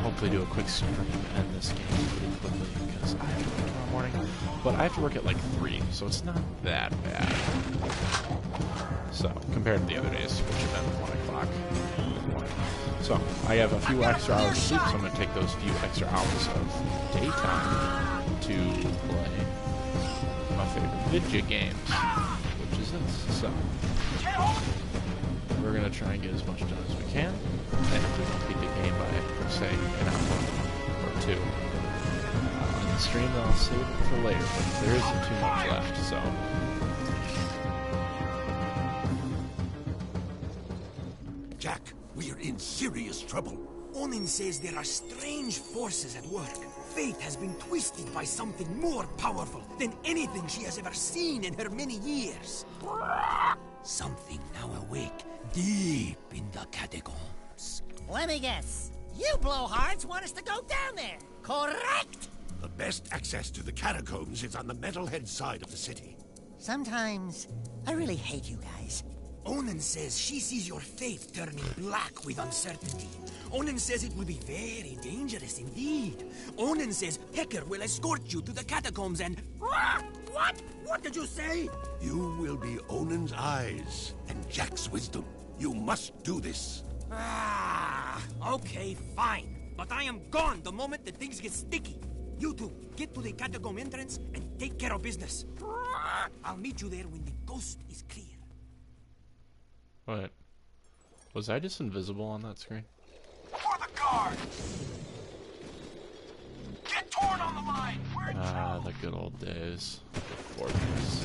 hopefully do a quick stream and end this game pretty quickly because I have to work tomorrow morning. But I have to work at like 3, so it's not that bad. So, compared to the other days, which have been 1 o'clock in the morning. So, I have a few extra hours of sleep, so I'm going to take those few extra hours of daytime to play my favorite video games, which is this. So, we're going to try and get as much done as we can, and if we don't beat the game by, per se, an hour or 2 on the stream, then I'll save it for later, but there isn't too much left, so... Jack, we're in serious trouble. Onin says there are strange forces at work. Fate has been twisted by something more powerful than anything she has ever seen in her many years. Something now awake deep in the catacombs. Let me guess. You blowhards want us to go down there, correct? The best access to the catacombs is on the metalhead side of the city. Sometimes I really hate you guys. Onin says she sees your fate turning black with uncertainty. Onin says it will be very dangerous indeed. Onin says Hecker will escort you to the catacombs and... What? What did you say? You will be Onin's eyes and Jack's wisdom. You must do this. Okay, fine. But I am gone the moment that things get sticky. You two, get to the catacomb entrance and take care of business. I'll meet you there when the ghost is clear. What? Was I just invisible on that screen? For the guard! Get torn on the line! We're in trouble! The good old days. The fortress.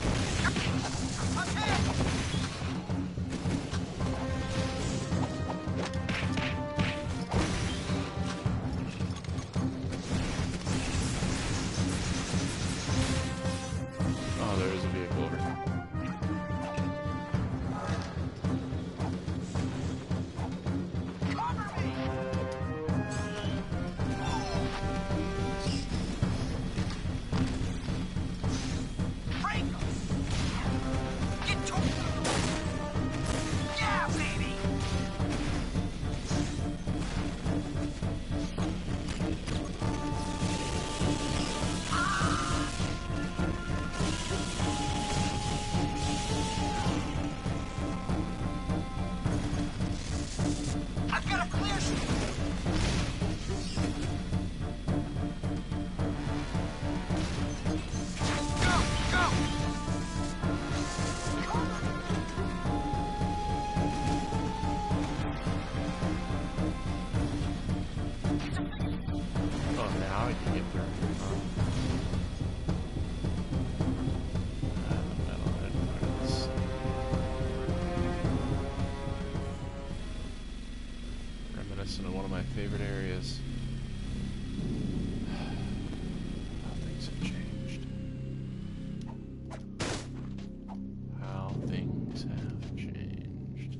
Oh, there is a vehicle over here. Reminiscent of one of my favorite areas. How things have changed. How things have changed.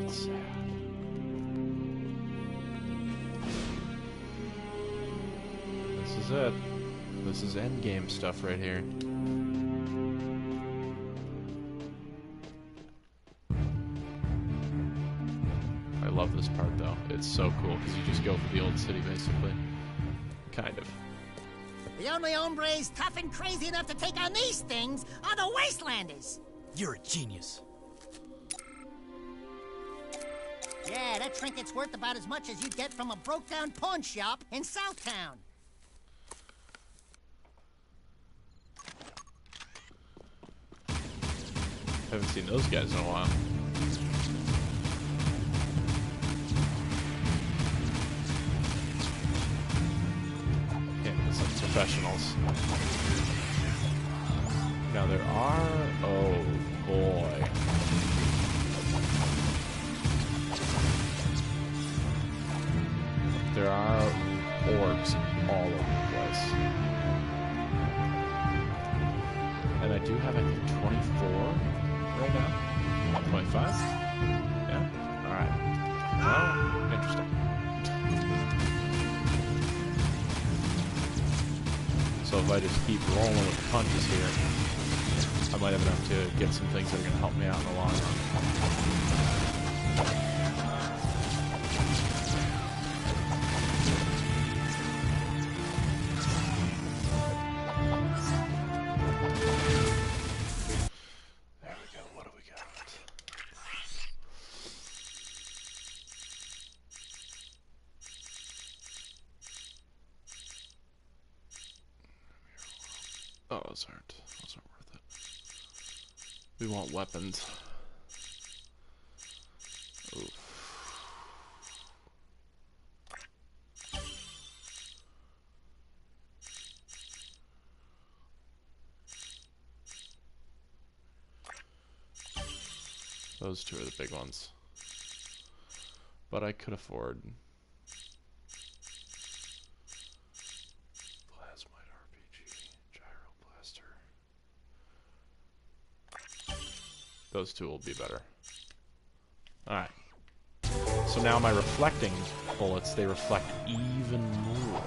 It's sad. This is it. This is endgame stuff right here. I love this part though. It's so cool because you just go for the old city basically. Kind of. The only hombres tough and crazy enough to take on these things are the Wastelanders. You're a genius. Yeah, that trinket's worth about as much as you'd get from a broke-down pawn shop in Southtown. Haven't seen those guys in a while. Some professionals. Now there are... oh boy. There are orcs all over the place. And I do have, I think, 24 right now. 25? Yeah? Alright. Oh, interesting. So if I just keep rolling with the punches here, I might have enough to get some things that are going to help me out in the long run. There we go. What do we got? Oh, those aren't worth it. We want weapons. Oof. Those two are the big ones. But I could afford Plasmite RPG, Gyro Blaster. Those two will be better. Alright. So now my reflecting bullets, they reflect even more.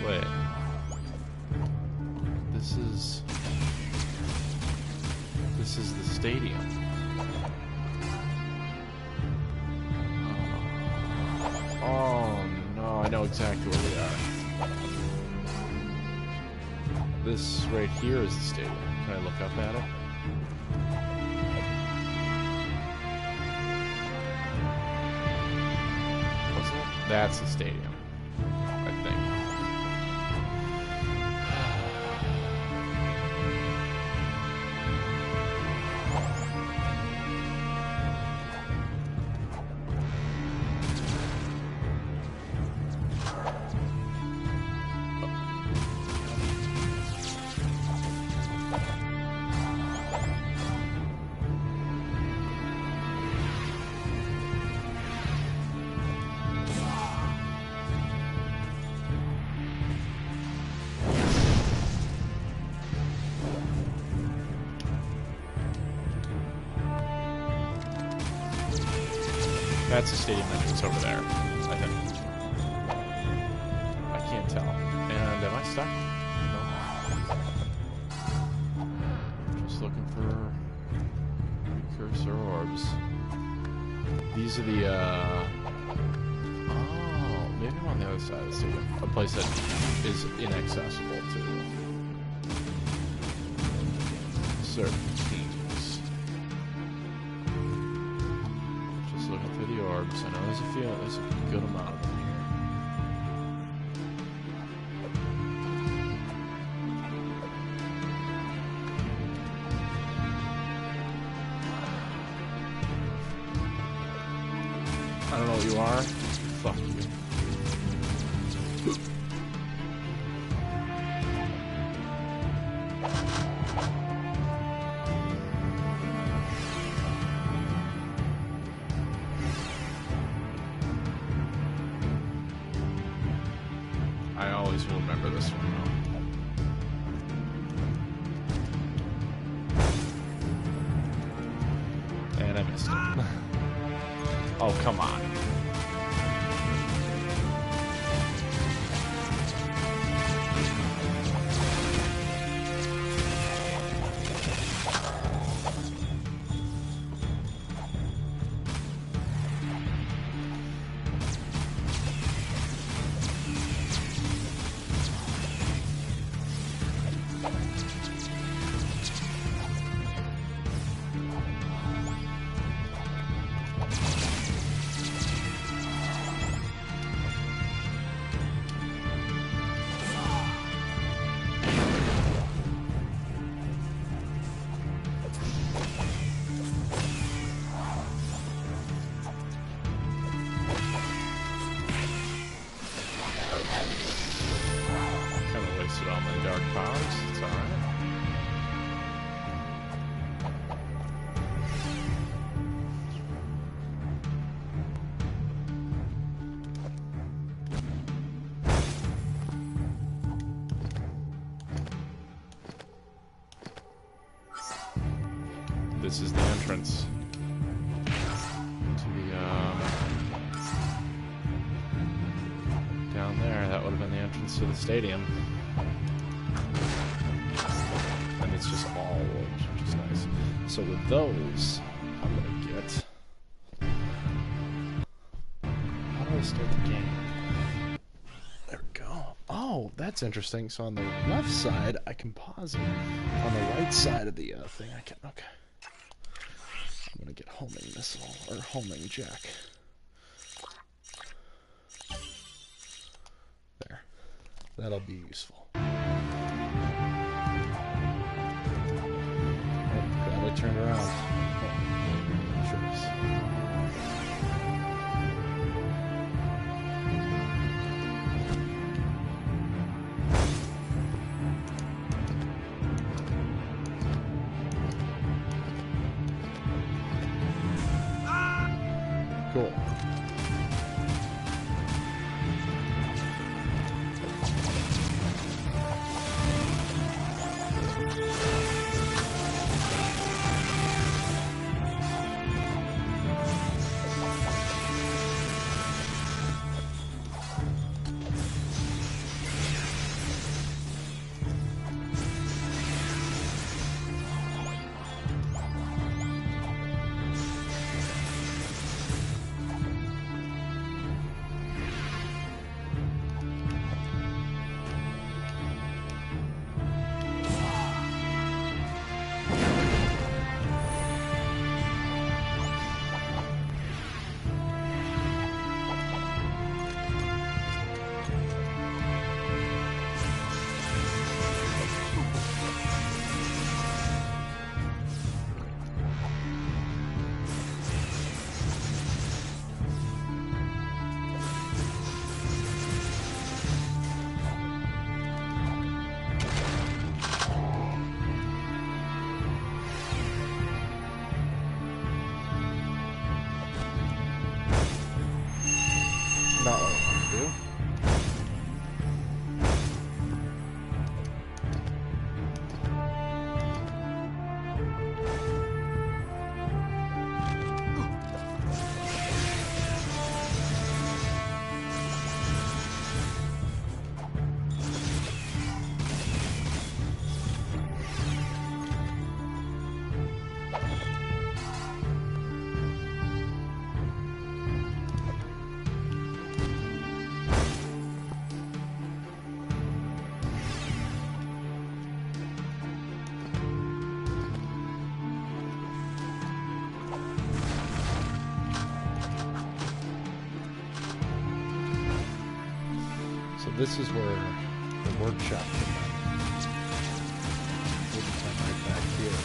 Wait. This is the stadium. Oh no, I know exactly where we are. This right here is the stadium. Can I look up at it? What's it? That's the stadium, I think. That's the stadium entrance over there, I think. I can't tell. And am I stuck? No. Just looking for precursor orbs. These are the, oh, maybe I'm on the other side of the stadium. A place that is inaccessible to certain teams. Looking through the orbs. I know there's a good amount of them here. I don't know what you are. Fuck you. I always will remember this one though. And I missed it. Oh, come on. All my dark powers, it's alright. This is the entrance to the, down there. That would have been the entrance to the stadium. It's it's just all orbs, which is nice. So with those, I'm gonna get. How do I start the game? There we go. Oh, that's interesting. So on the left side, I can pause it. On the right side of the thing, I can. Okay. I'm gonna get homing missile or homing jack. There. That'll be useful. Oh, glad I turned around. Oh, sure. Cool. Not what I want to do. So this is where the workshop came in. We'll just come right back here.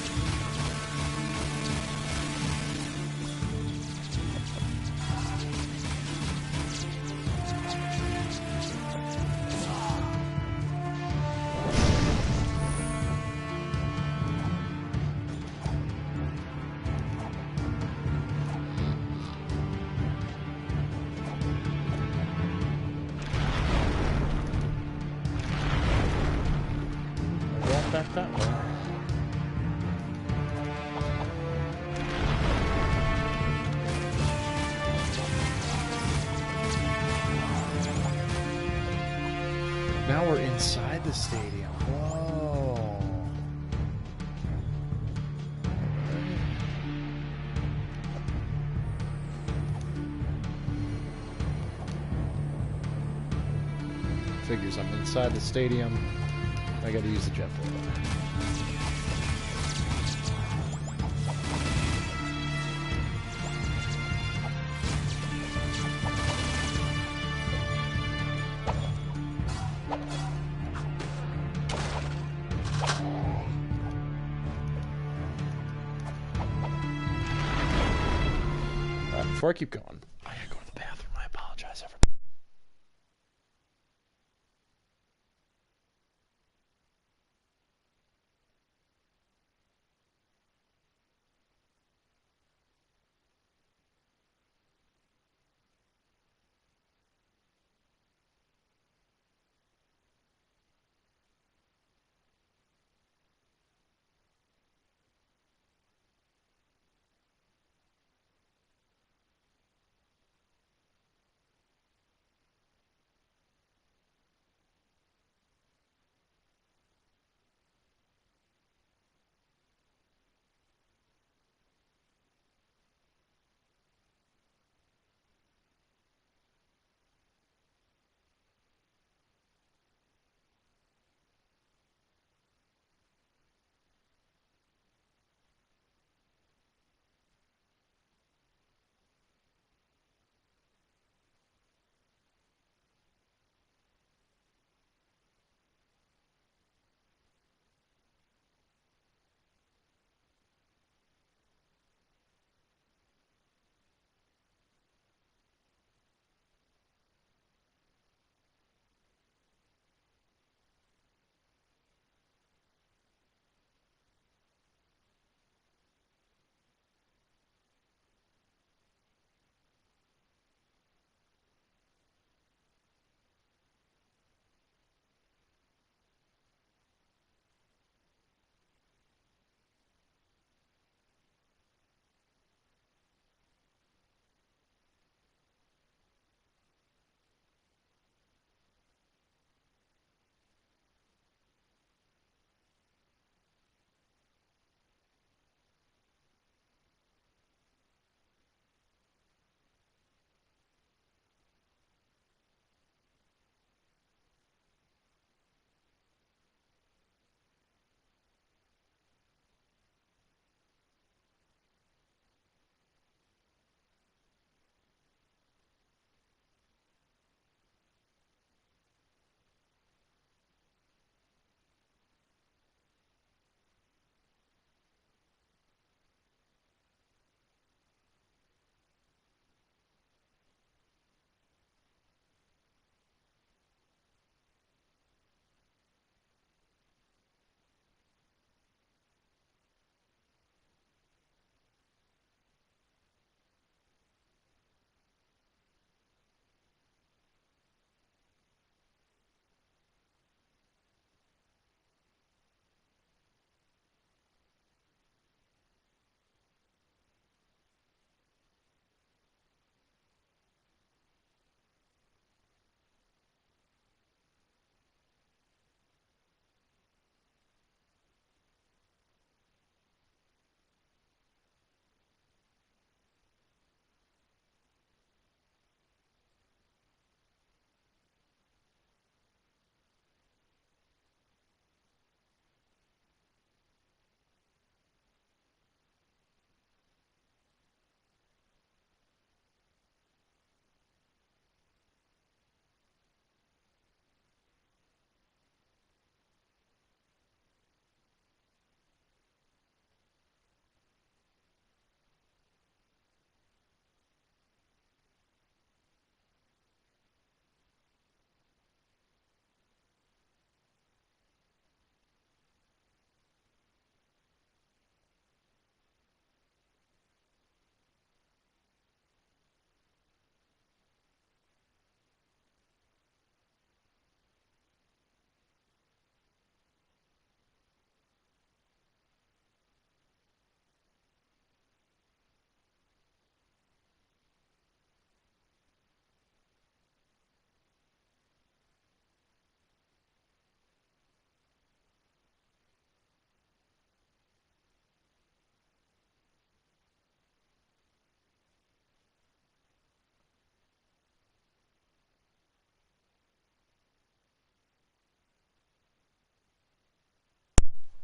Back that way. Now we're inside the stadium. Whoa. Figures I'm inside the stadium. I gotta use the jet for it. Before I keep going, I gotta go to the bathroom. I apologize, everybody.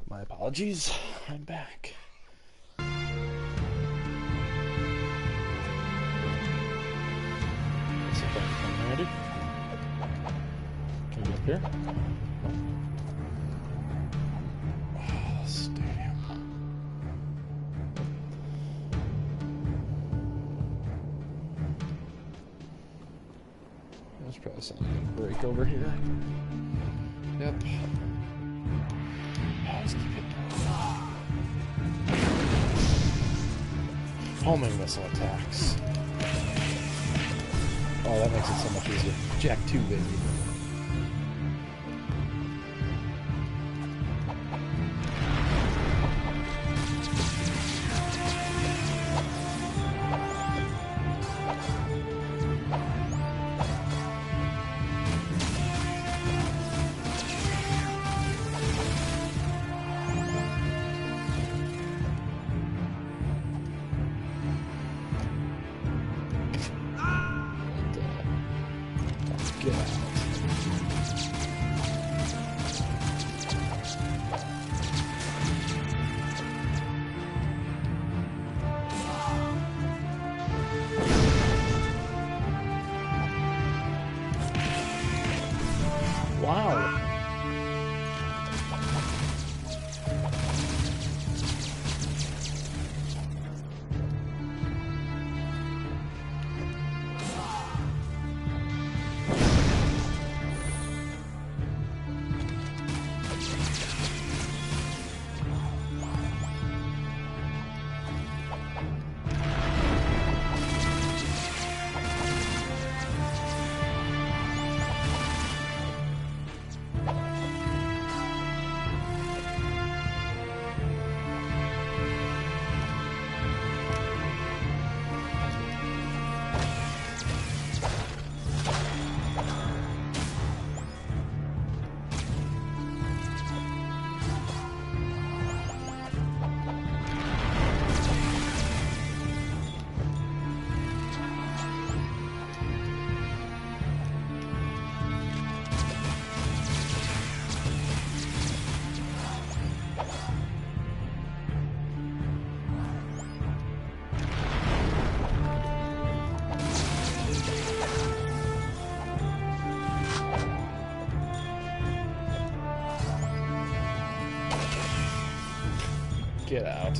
My apologies. I'm back. Let's see if I can come handy. Can we get up here? Oh, stadium. There's probably something to break over here. Yep. Let's keep it going. Homing missile attacks. Oh, that makes it so much easier. Jack 2, baby. Get out. Wow. Get out.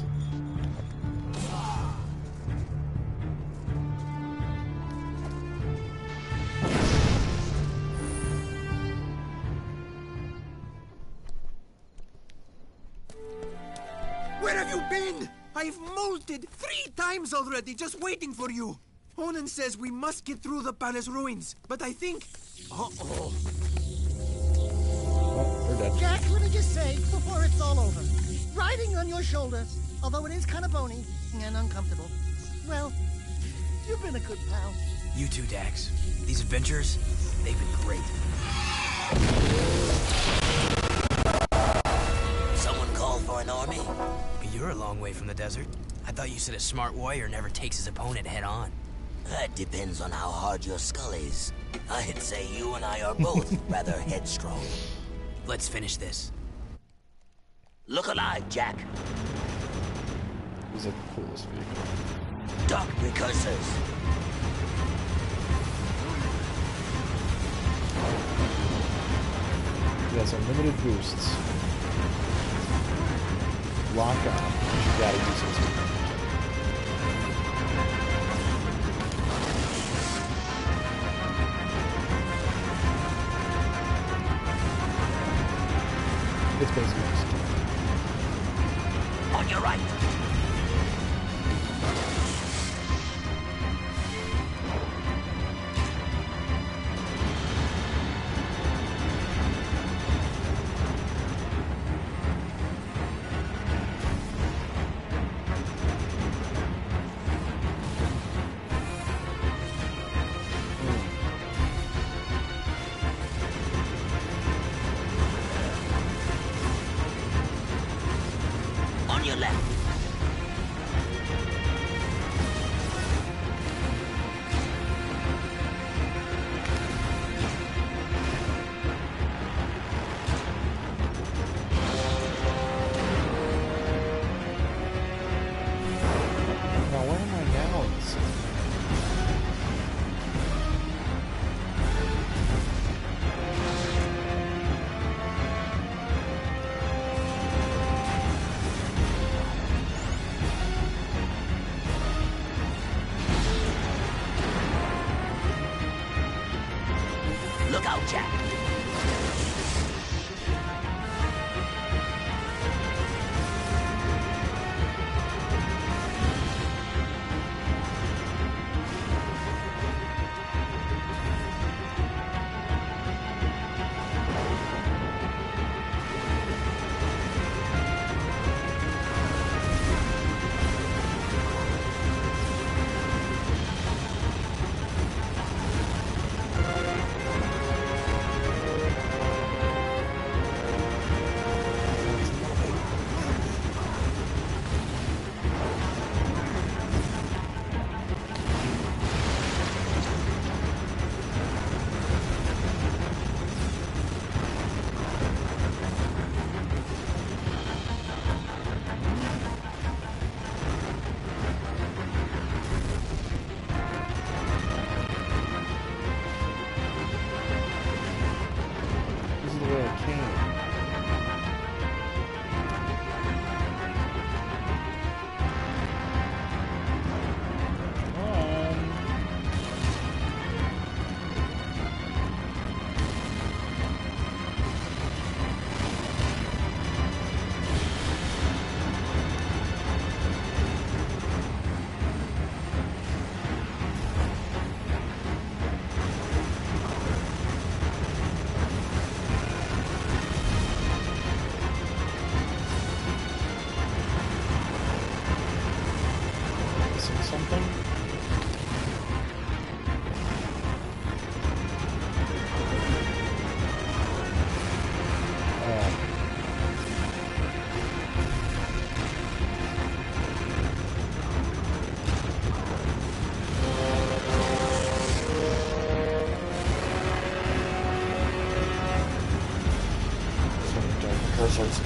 Where have you been? I've molted 3 times already, just waiting for you. Onan says we must get through the palace ruins, but I think... Uh-oh. Oh, we're dead. Jack, let me just say, before it's all over, riding on your shoulders, although it is kind of bony and uncomfortable, well, you've been a good pal. You too, Dax. These adventures, they've been great. Someone call for an army? You're a long way from the desert. I thought you said a smart warrior never takes his opponent head on. That depends on how hard your skull is. I'd say you and I are both rather headstrong. Let's finish this. Look alive, Jack. He's like the coolest vehicle. Duck precursors. He has unlimited boosts. Lock on. You gotta use this. It's basically On your right. On your left. something? Cursors.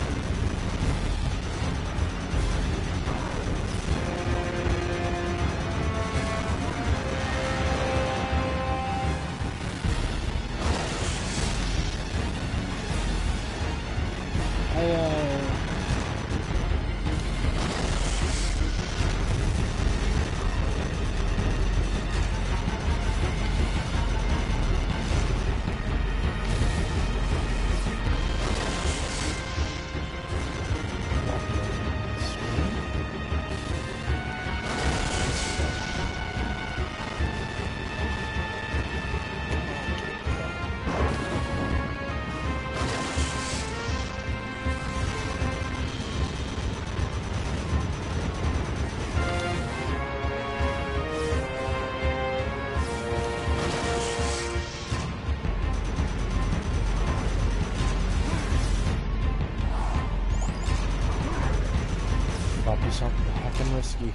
About to do something heckin' risky.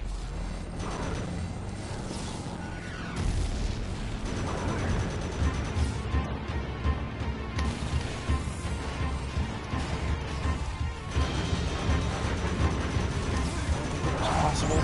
Possible.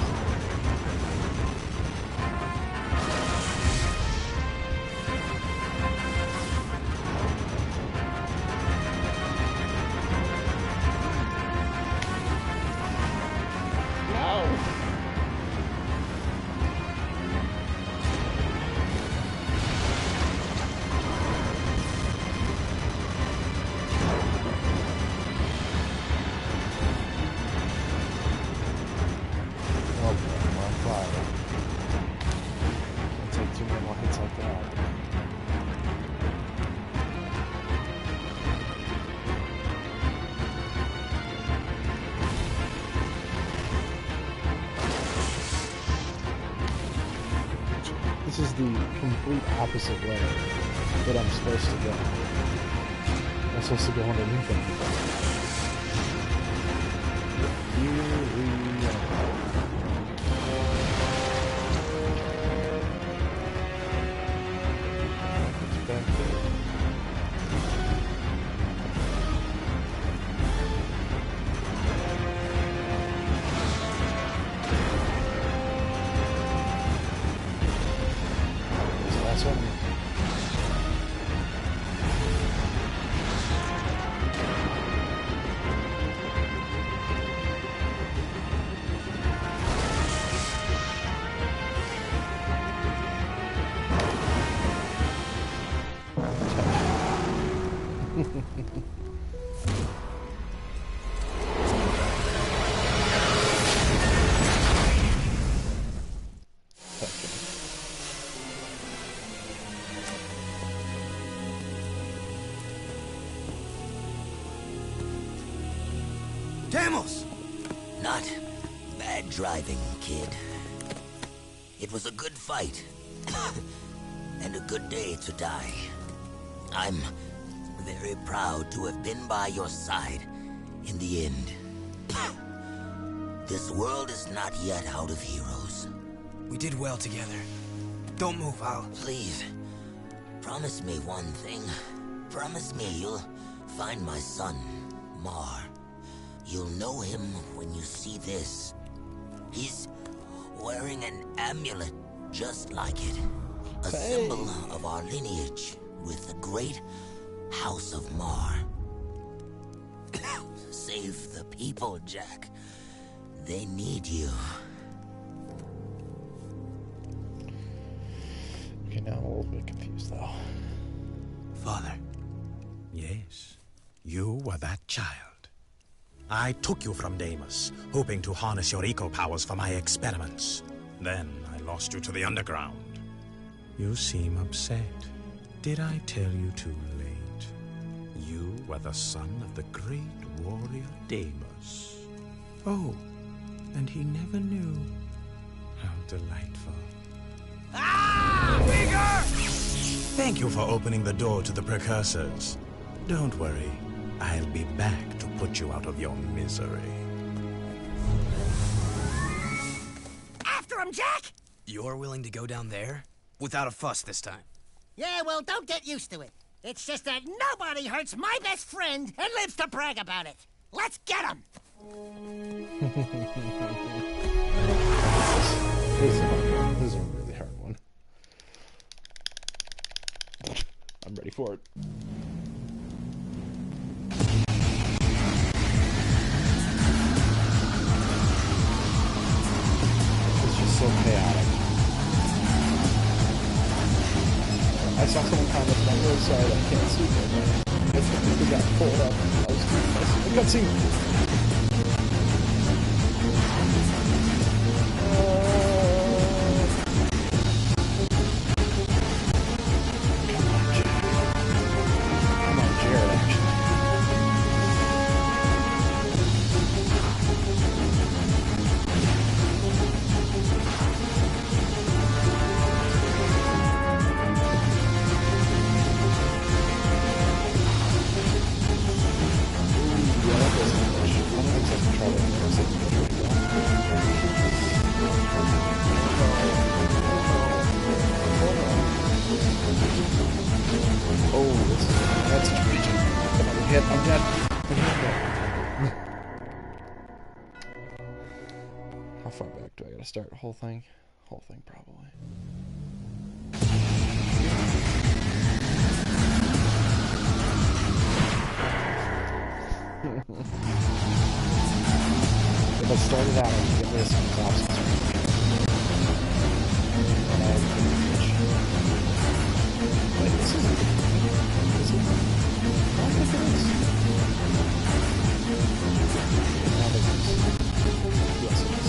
This is the complete opposite way that I'm supposed to go. I'm supposed to go underneath them. Here we are. It's back there. Last one. Demos! Not bad driving, kid. It was a good fight. And a good day to die. I'm very proud to have been by your side in the end. This world is not yet out of heroes. We did well together. Don't move, Al. Please, promise me one thing. Promise me you'll find my son, Mar. You'll know him when you see this. He's wearing an amulet just like it. A symbol of our lineage with the great House of Mar. Save the people, Jack. They need you. Okay, now I'm a little bit confused, though. Father. Yes, you were that child. I took you from Deimos, hoping to harness your eco powers for my experiments. Then I lost you to the underground. You seem upset. Did I tell you too late? You were the son of the great warrior Deimos. Oh, and he never knew. How delightful. Ah! Bigger! Thank you for opening the door to the precursors. Don't worry, I'll be back to put you out of your misery. After him, Jack! You're willing to go down there? Without a fuss this time. Yeah, well, don't get used to it. It's just that nobody hurts my best friend and lives to brag about it. Let's get him! This is a really hard one. I'm ready for it. It's just so chaotic. I saw someone comment, and I'm really sorry that I can't see it. I think we got pulled up. I was doing this. The cutscene. How far back do I gotta start? Whole thing? Whole thing, probably. If I started out, I could get rid of some options. And I couldn't reach. Wait, this isn't. Is it? I don't think it is. I don't think it is. Yes, it is.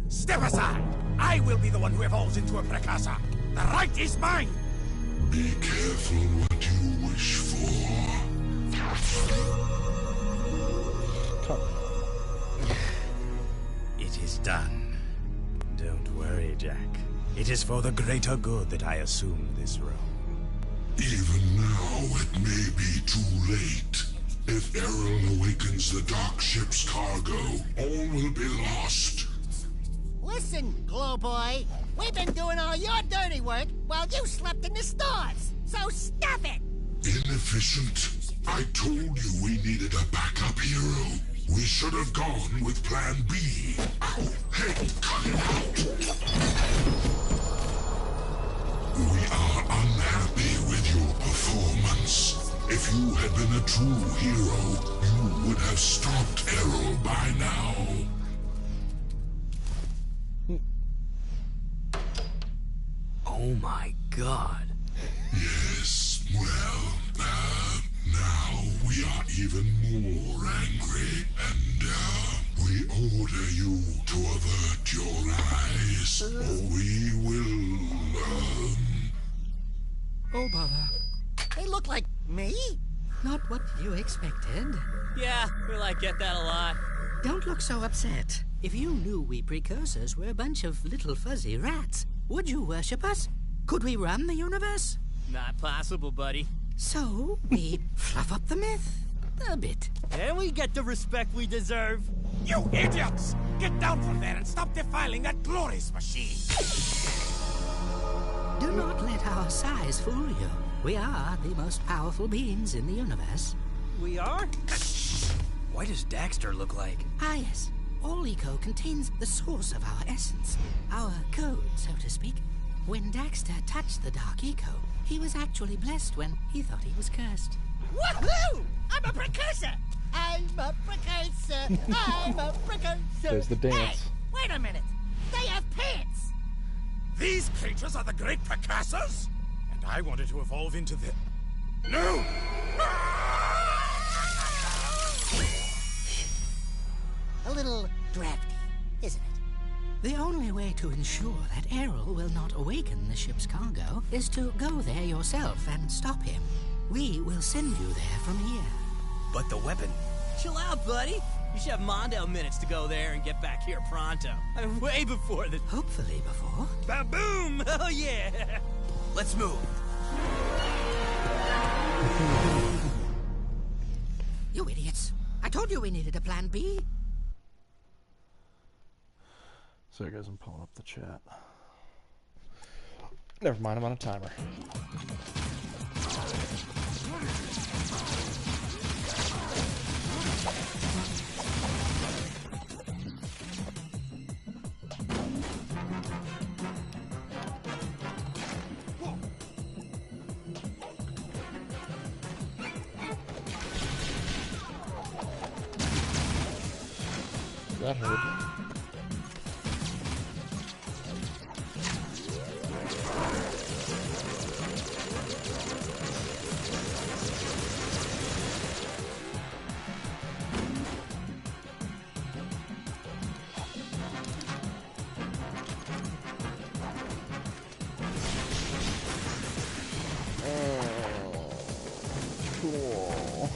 Step aside! I will be the one who evolves into a precursor. The right is mine! Be careful what you wish for? Come. It is done. Don't worry, Jack. It is for the greater good that I assumed this role. Even now, it may be too late. If Errol awakens the dark ship's cargo, all will be lost. Listen, Glow Boy. We've been doing all your dirty work while you slept in the stars. So stop it! Inefficient. I told you we needed a backup hero. We should have gone with Plan B. Ow! Hey, cut it out! We are unhappy with your performance. If you had been a true hero, you would have stopped Errol by now. Oh my god. Yes, well, now we are even more angry, and we order you to avert your eyes, or we will, Oh, bother. They look like me? Not what you expected. Yeah, I get that a lot. Don't look so upset. If you knew we precursors were a bunch of little fuzzy rats, would you worship us? Could we run the universe? Not possible, buddy. So, we fluff up the myth a bit. And we get the respect we deserve. You idiots! Get down from there and stop defiling that glorious machine! Do not let our size fool you. We are the most powerful beings in the universe. We are? What does Daxter look like? Ah, yes. All eco contains the source of our essence. Our code, so to speak. When Daxter touched the Dark Eco, he was actually blessed when he thought he was cursed. Woohoo! I'm a precursor! I'm a precursor! I'm a precursor! There's the dance. Hey, wait a minute! They have pants! These creatures are the great precursors? And I wanted to evolve into the... No! A little drafty, isn't it? The only way to ensure that Errol will not awaken the ship's cargo is to go there yourself and stop him. We will send you there from here. But the weapon... Chill out, buddy. You should have Mondale minutes to go there and get back here pronto. I mean, way before the... Hopefully before. Ba-boom! Oh, yeah! Let's move. You idiots. I told you we needed a plan B. Sorry guys, I'm pulling up the chat. Never mind, I'm on a timer. That hurt. Cool.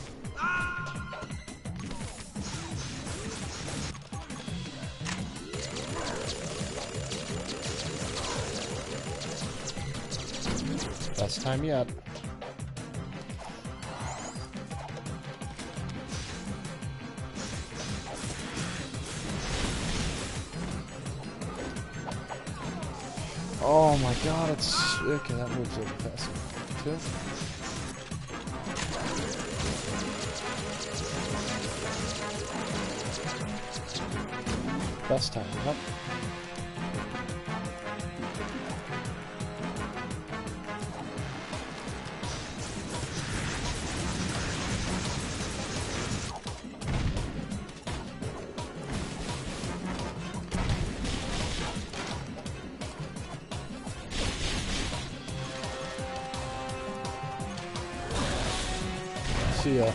Best time yet. Oh my god, it's... Okay, that moves a little fast. Too. Best time, yep. See ya.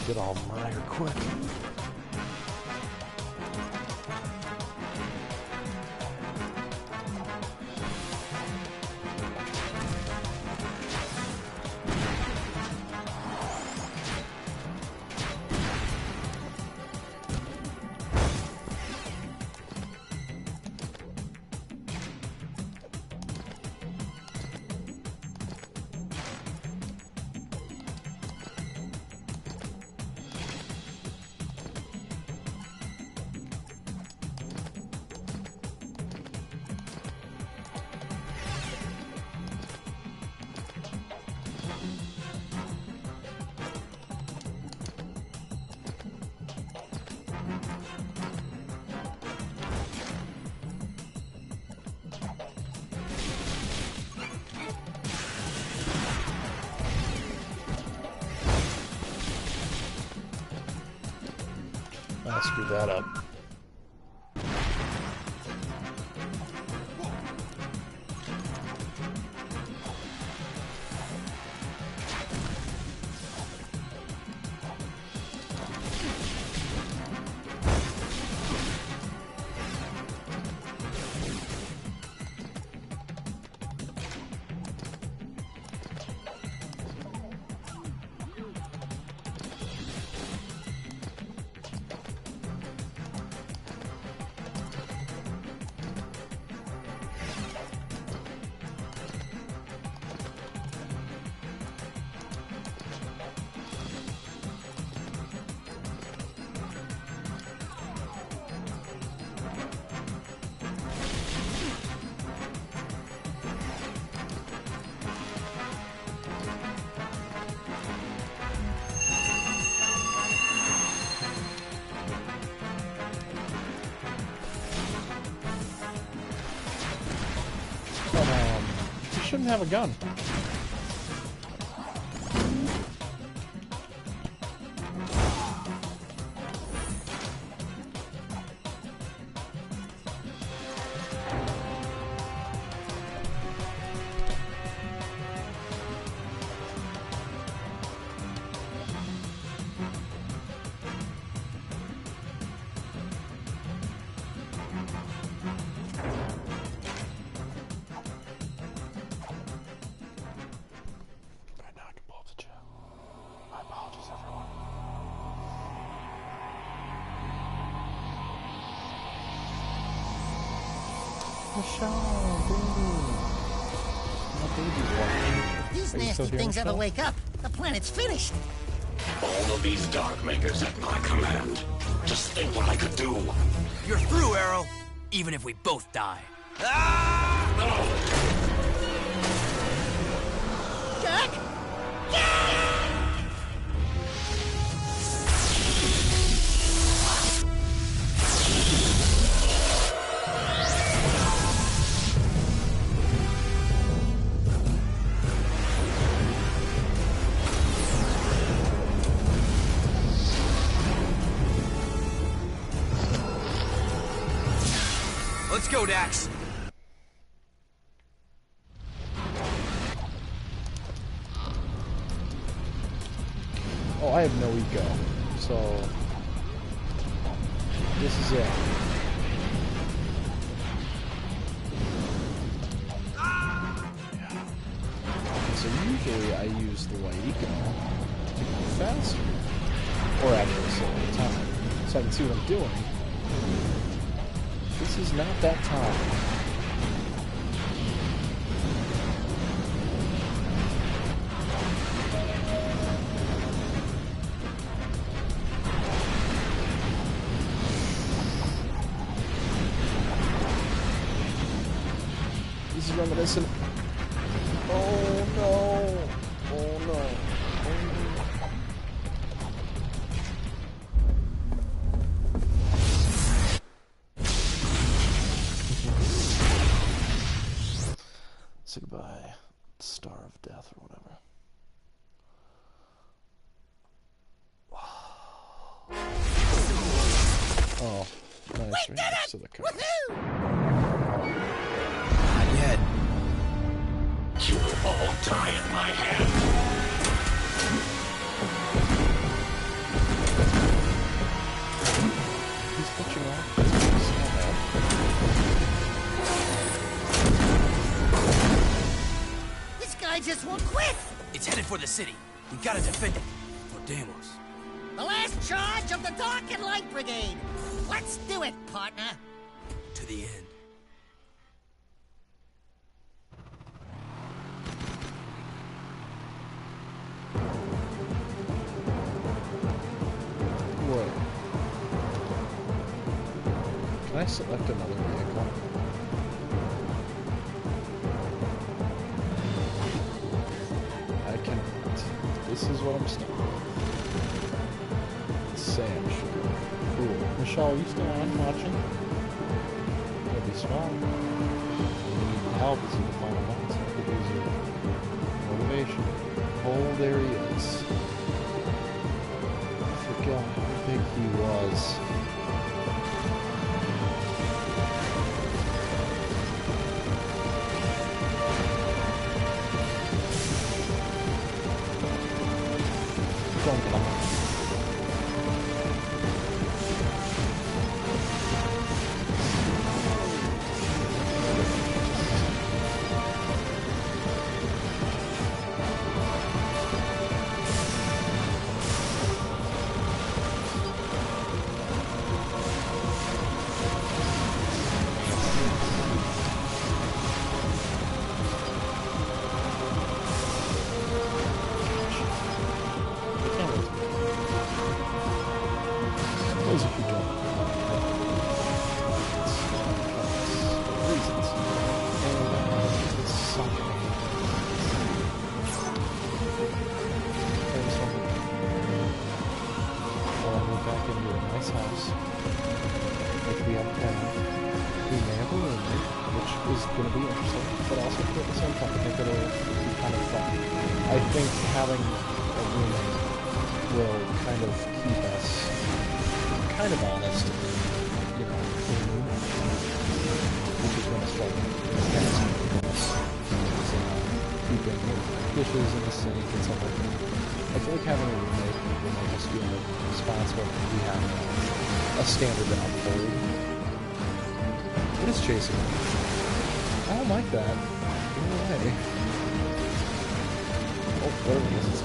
Get all mine quick. I screwed that up. You shouldn't have a gun. These nasty things ever wake up, the planet's finished. All of these Dark Makers at my command. Just think what I could do. You're through, Arrow. Even if we both die. Jack? Let's go, Dax. Oh, I have no eco, so this is it. So usually I use the white eco to go faster, or actually slow the time, so I can see what I'm doing. This is not that time. This is reminiscent. Oh no! Oh no! Oh no! Say goodbye, Star of Death or whatever. Oh, nice. Right next to the car. Not yet. You will all die at my hand. He's pitching off. This guy just won't quit! It's headed for the city. We gotta defend it. For Deimos. The last charge of the Dark and Light Brigade! Let's do it, partner! To the end. What? Can I select another vehicle? I cannot. This is what I'm stuck with. Sand sugar. Cool. Michelle, are you still on watching? That'd be smart. You need help as you define a month. So I could use your motivation. Oh, there he is. I forgot how big he was. Don't come on. Going to be interesting, but also at the same time, I think it'll be kind of fun. I think having a roommate will kind of keep us kind of honest, you know, which is going to start keeping dishes in the sink and stuff like that. I feel like having a roommate will make us feel responsible and we have a standard to uphold. What is chasing me? I don't like that. No way. Oh, whatever it is.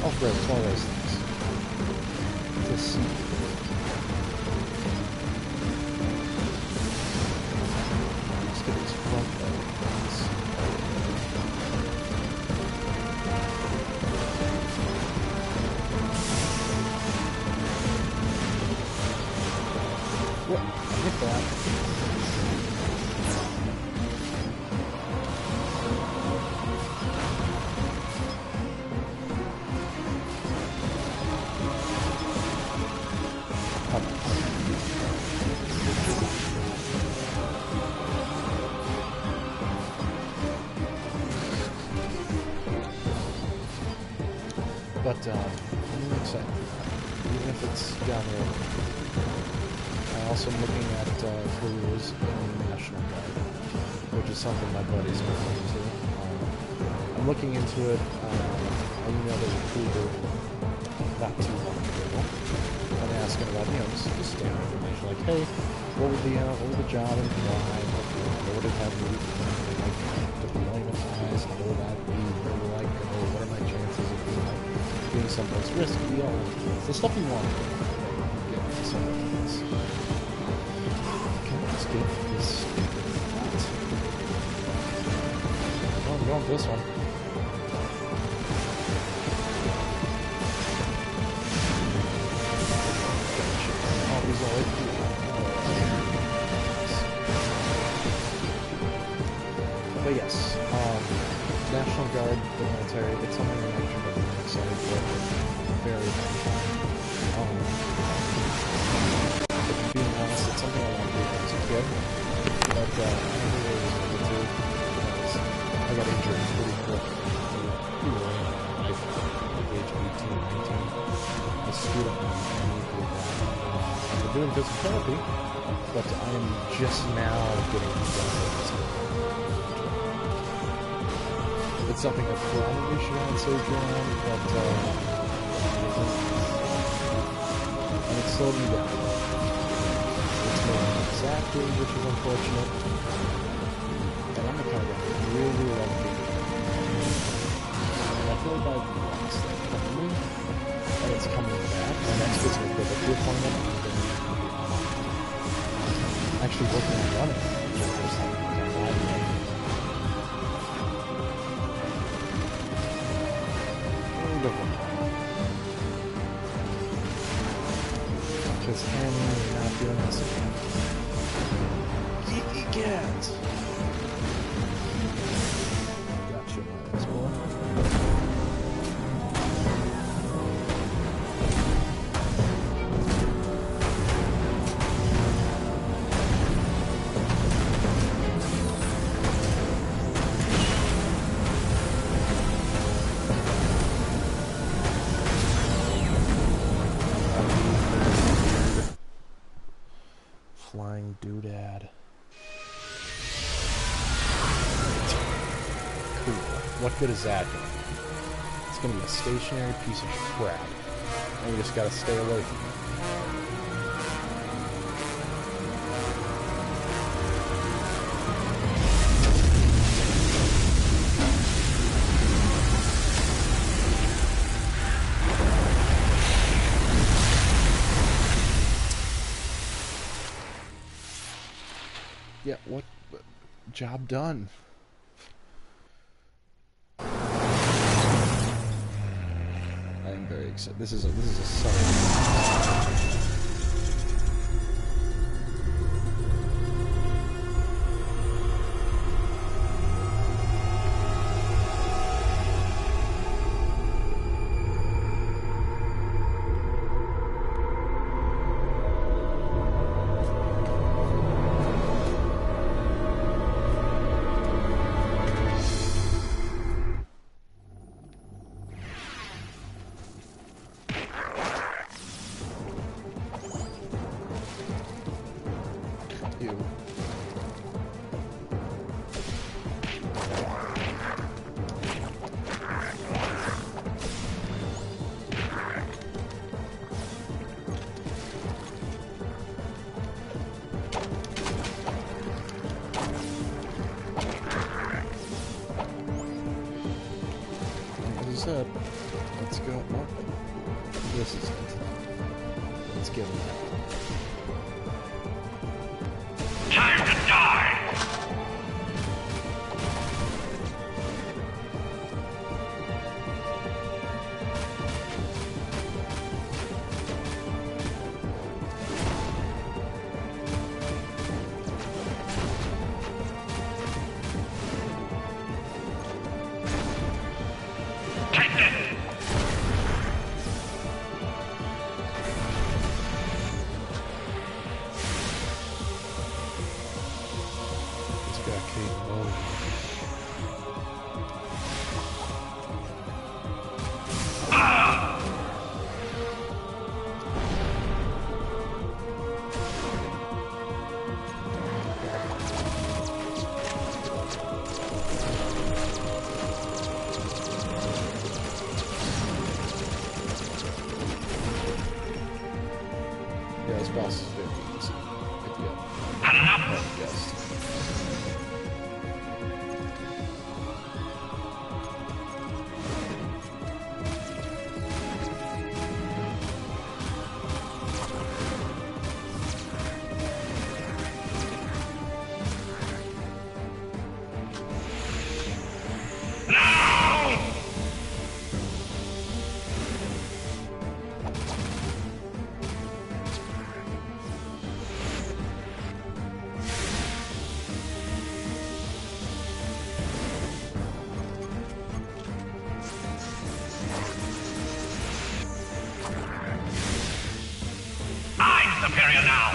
Oh, great. It's one of those things. To see. Let's get his front legs. What? I hit that. But I'm really excited for that, even if it's down the road. I'm also looking at careers in the National Guard, which is something my buddy's looking into. I'm looking into it. I emailed a recruiter not too long ago. I'm asking about, you know, just standard information, like, hey, what would the job and why? What would it have to do? Like, deployment-wise, how would that be? Where will I go? What are my chances of being someplace risky? You know, the stuff you want to get to someplace. Can't just get this stupid flat. I'm going for this one. Oh, he's all right. But yes, National Guard, the military, it's something I'm actually really excited for. Very much. Being honest, it's something I wanted to do as a kid, but I never really was able to because I got injured pretty quick. Pretty early in my life, like age 18, 19. I screwed up my knee pretty bad. I've been doing physical therapy, but I am just now getting into it. It's something I probably should have saved around, but and it slowed me down. It's more exactly, which is unfortunate. And I'm the kind of guy who really love the game. And I feel like I've lost that company, and it's coming back. My next physical therapy appointment, I'm going to be actually working on running for the first time because I'm live. Because Henry is not doing this again. He can't. Gotcha, my boy. Flying doodad. Cool. What good is that going to be? It's going to be a stationary piece of crap. And we just got to stay away from it. Yeah, what? Job done. I am very excited. This is a sign. Let's go. Nope. This is it. Let's give him that. Time to die! Yeah, this boss is very easy. If you yes. Superior now!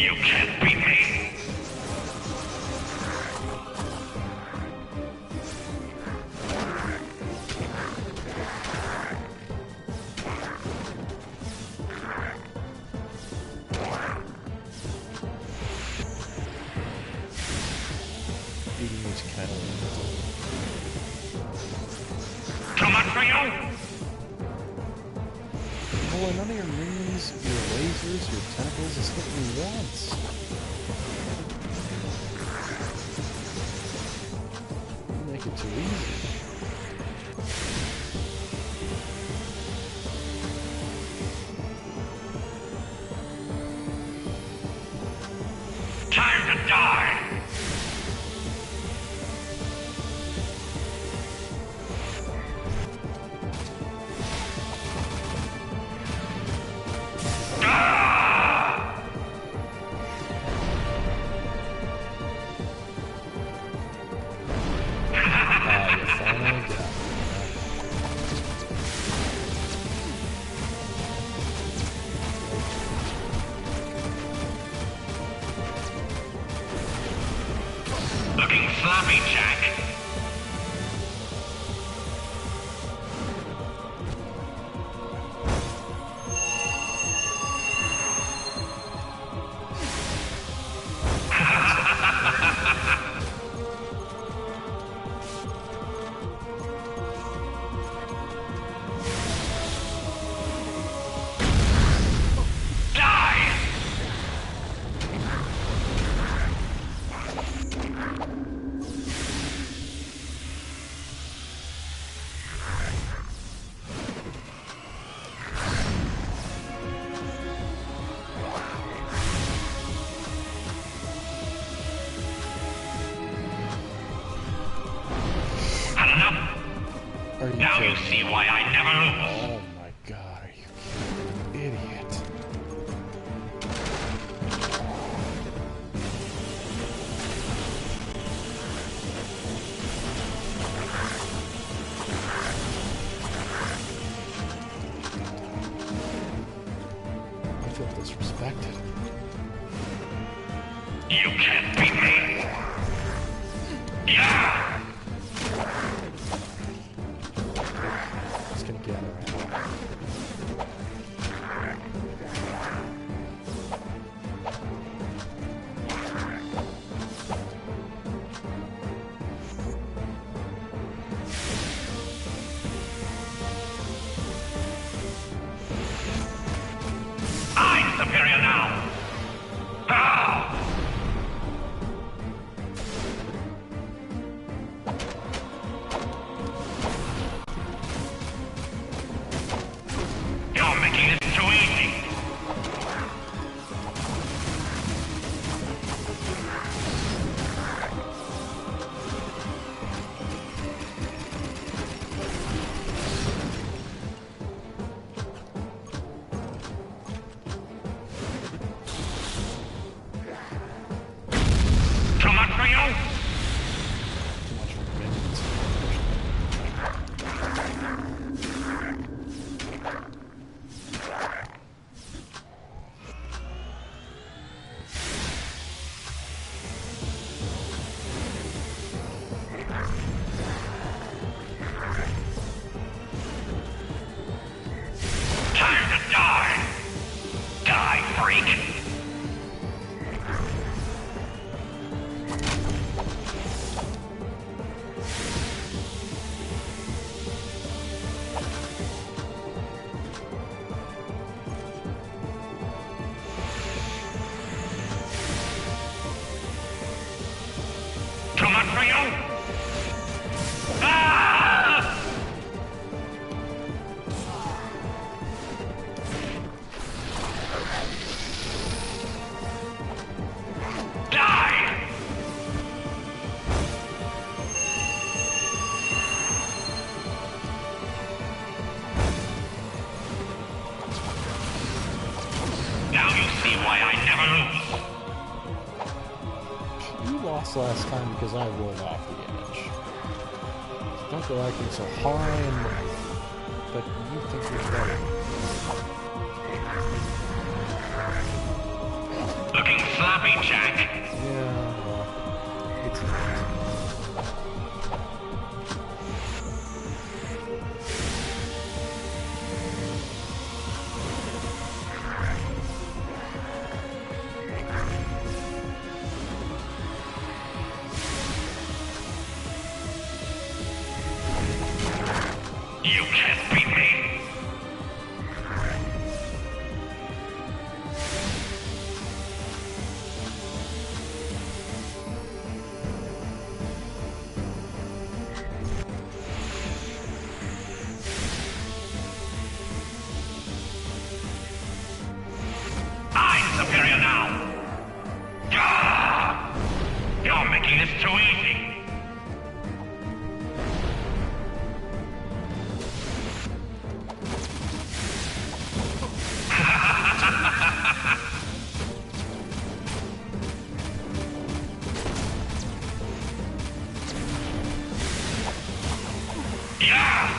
You can't beat me! Beating is kind of Too much for you? well, none of your minions, your lasers, your tentacles has hit me once. You make it too easy. Time to die! You finally got it. Looking sloppy, Jack. Are you Now you kidding see me? why I never lose. Oh my god, are you kidding? Idiot. I feel disrespected. You can't beat me. Yeah! Just gonna get around. I'm superior now. Ah! You're making it too easy. Too much for you? Too much for minions. Time to die. Die, freak. Too much for you? Ah! Die! Now you see why I never lose. You lost last time because I rolled off the edge. Don't go acting so high and mighty that you think you're better. looking sloppy, Jack. Yeah, it's You can't beat me. I'm superior now. Gah! You're making this too easy. Yeah!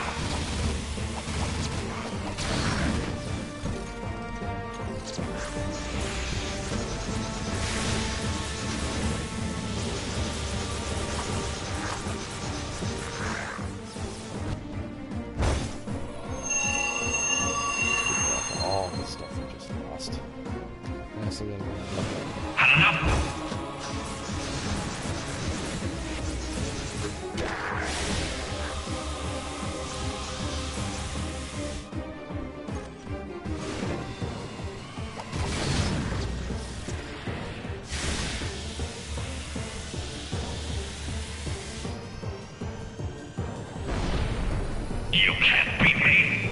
all the stuff we just lost. Yeah, so we gotta Had enough? You can't beat me.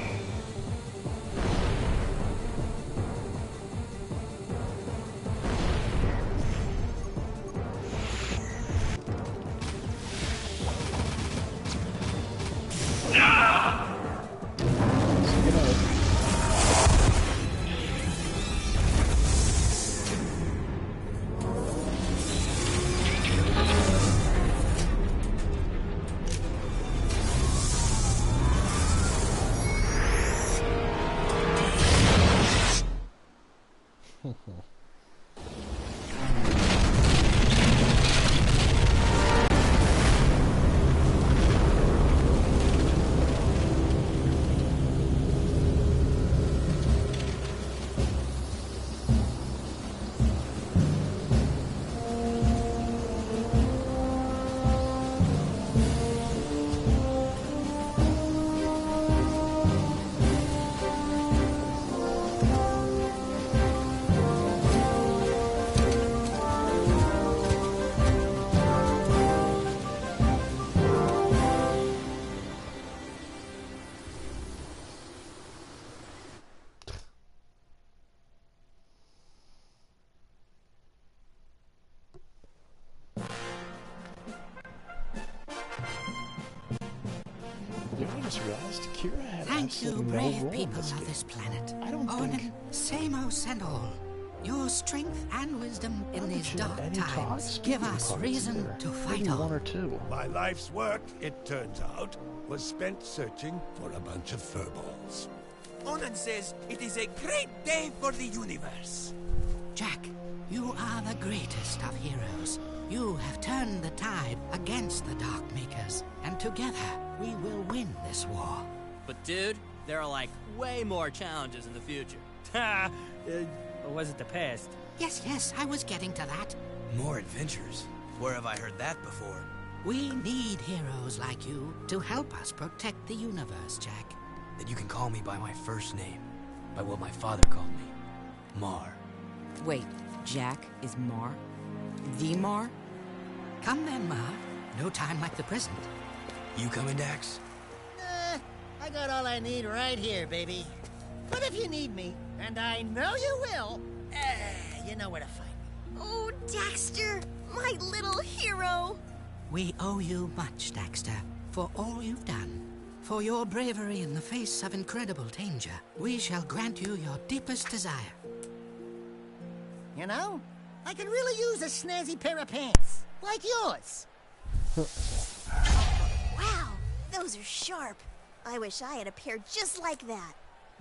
You know, I just realized Kira had Thank you, absolutely no brave role in people this of game. this planet. I don't Onan, think- Samos, and all. Your strength and wisdom in these Did you have dark any times talks? give Speaking us parts reason there. to fight Maybe one on. or two. My life's work, it turns out, was spent searching for a bunch of furballs. Onan says it is a great day for the universe. Jack, you are the greatest of heroes. You have turned the tide against the Dark Makers, and together we will win this war. But dude, there are like way more challenges in the future. Ha! Or was it the past? Yes, I was getting to that. More adventures? Where have I heard that before? We need heroes like you to help us protect the universe, Jack. Then you can call me by my first name. By what my father called me. Mar. Wait, Jack is Mar? The Mar? Come then, Ma. No time like the present. You coming, Dax? I got all I need right here, baby. But if you need me, and I know you will, you know where to find me. Oh, Daxter, my little hero. We owe you much, Daxter, for all you've done. For your bravery in the face of incredible danger, we shall grant you your deepest desire. You know, I could really use a snazzy pair of pants, like yours. Wow, those are sharp. I wish I had a pair just like that.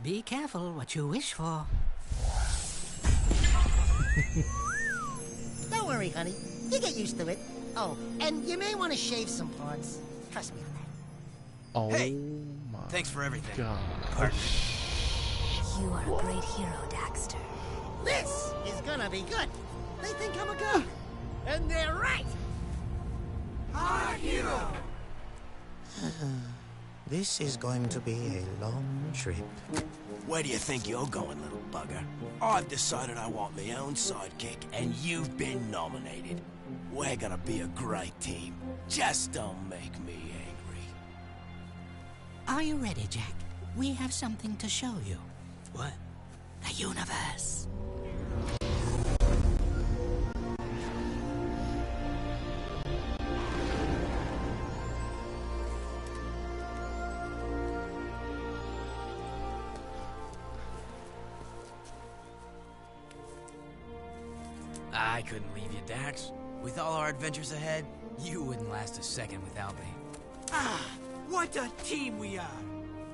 Be careful what you wish for. Don't worry, honey. You get used to it. Oh, and you may want to shave some parts. Trust me on that. Oh Hey, my thanks for everything. God. Pardon. You are a great hero, Daxter. This is gonna be good. They think I'm a god. And they're right. Our hero! This is going to be a long trip. Where do you think you're going, little bugger? I've decided I want my own sidekick, and you've been nominated. We're gonna be a great team. Just don't make me angry. Are you ready, Jack? We have something to show you. What? The universe. I couldn't leave you, Dax. With all our adventures ahead, you wouldn't last a second without me. Ah, what a team we are!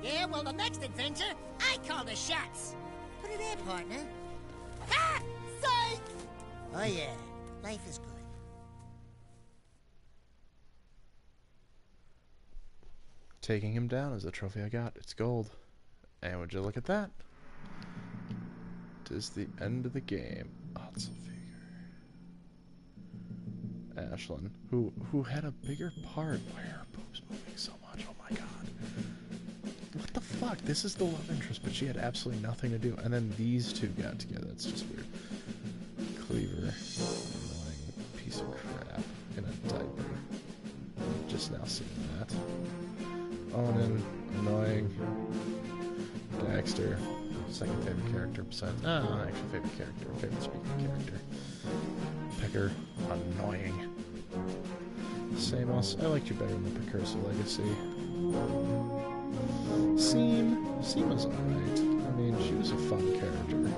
Yeah, well, the next adventure, I call the shots. Put it in, partner. Ha! Psych! Oh, yeah. Life is good. Taking him down is the trophy I got. It's gold. And would you look at that? It is the end of the game. Ashlyn, who had a bigger part. Why are her boobs moving so much? Oh my god. What the fuck? This is the love interest, but she had absolutely nothing to do. And then these two got together. That's just weird. Cleaver. Annoying piece of crap in a diaper. Just now seeing that. Onan. Annoying. Daxter. Second favorite character besides... actually favorite character. Favorite speaking character. Pecker. Annoying. Samos. I liked you better in the Precursor Legacy. Seam was alright. I mean, she was a fun character.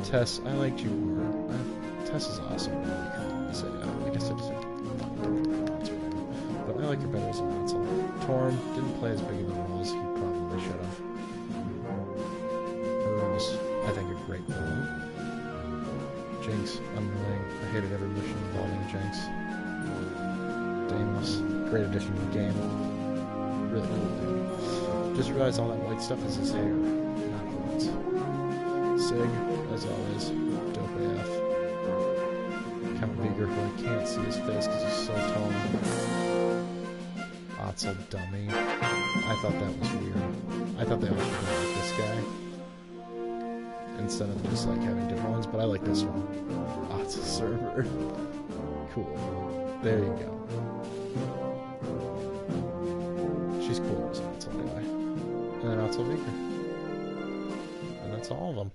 Tess, I liked you more. Tess is awesome. I guess I just but I like her better as a Matzel. Torm didn't play as big of a role as he probably should have. Rose, I think a great villain. Jinx, annoying. I hated every mission involving Jinx. Deimos, great addition to the game. Really cool dude. Just realized all that white stuff is his hair, not bullets. Sig, as always, dope AF. Count Beaker, who I can't see his face because he's so tall. Otzel, dummy. I thought that was weird. I thought they all should go like this guy. Instead of just like having different ones, but I like this one. Otzel server. Cool. There you go. She's cool as Otzel anyway. And then Otzel Beaker. And that's all of them.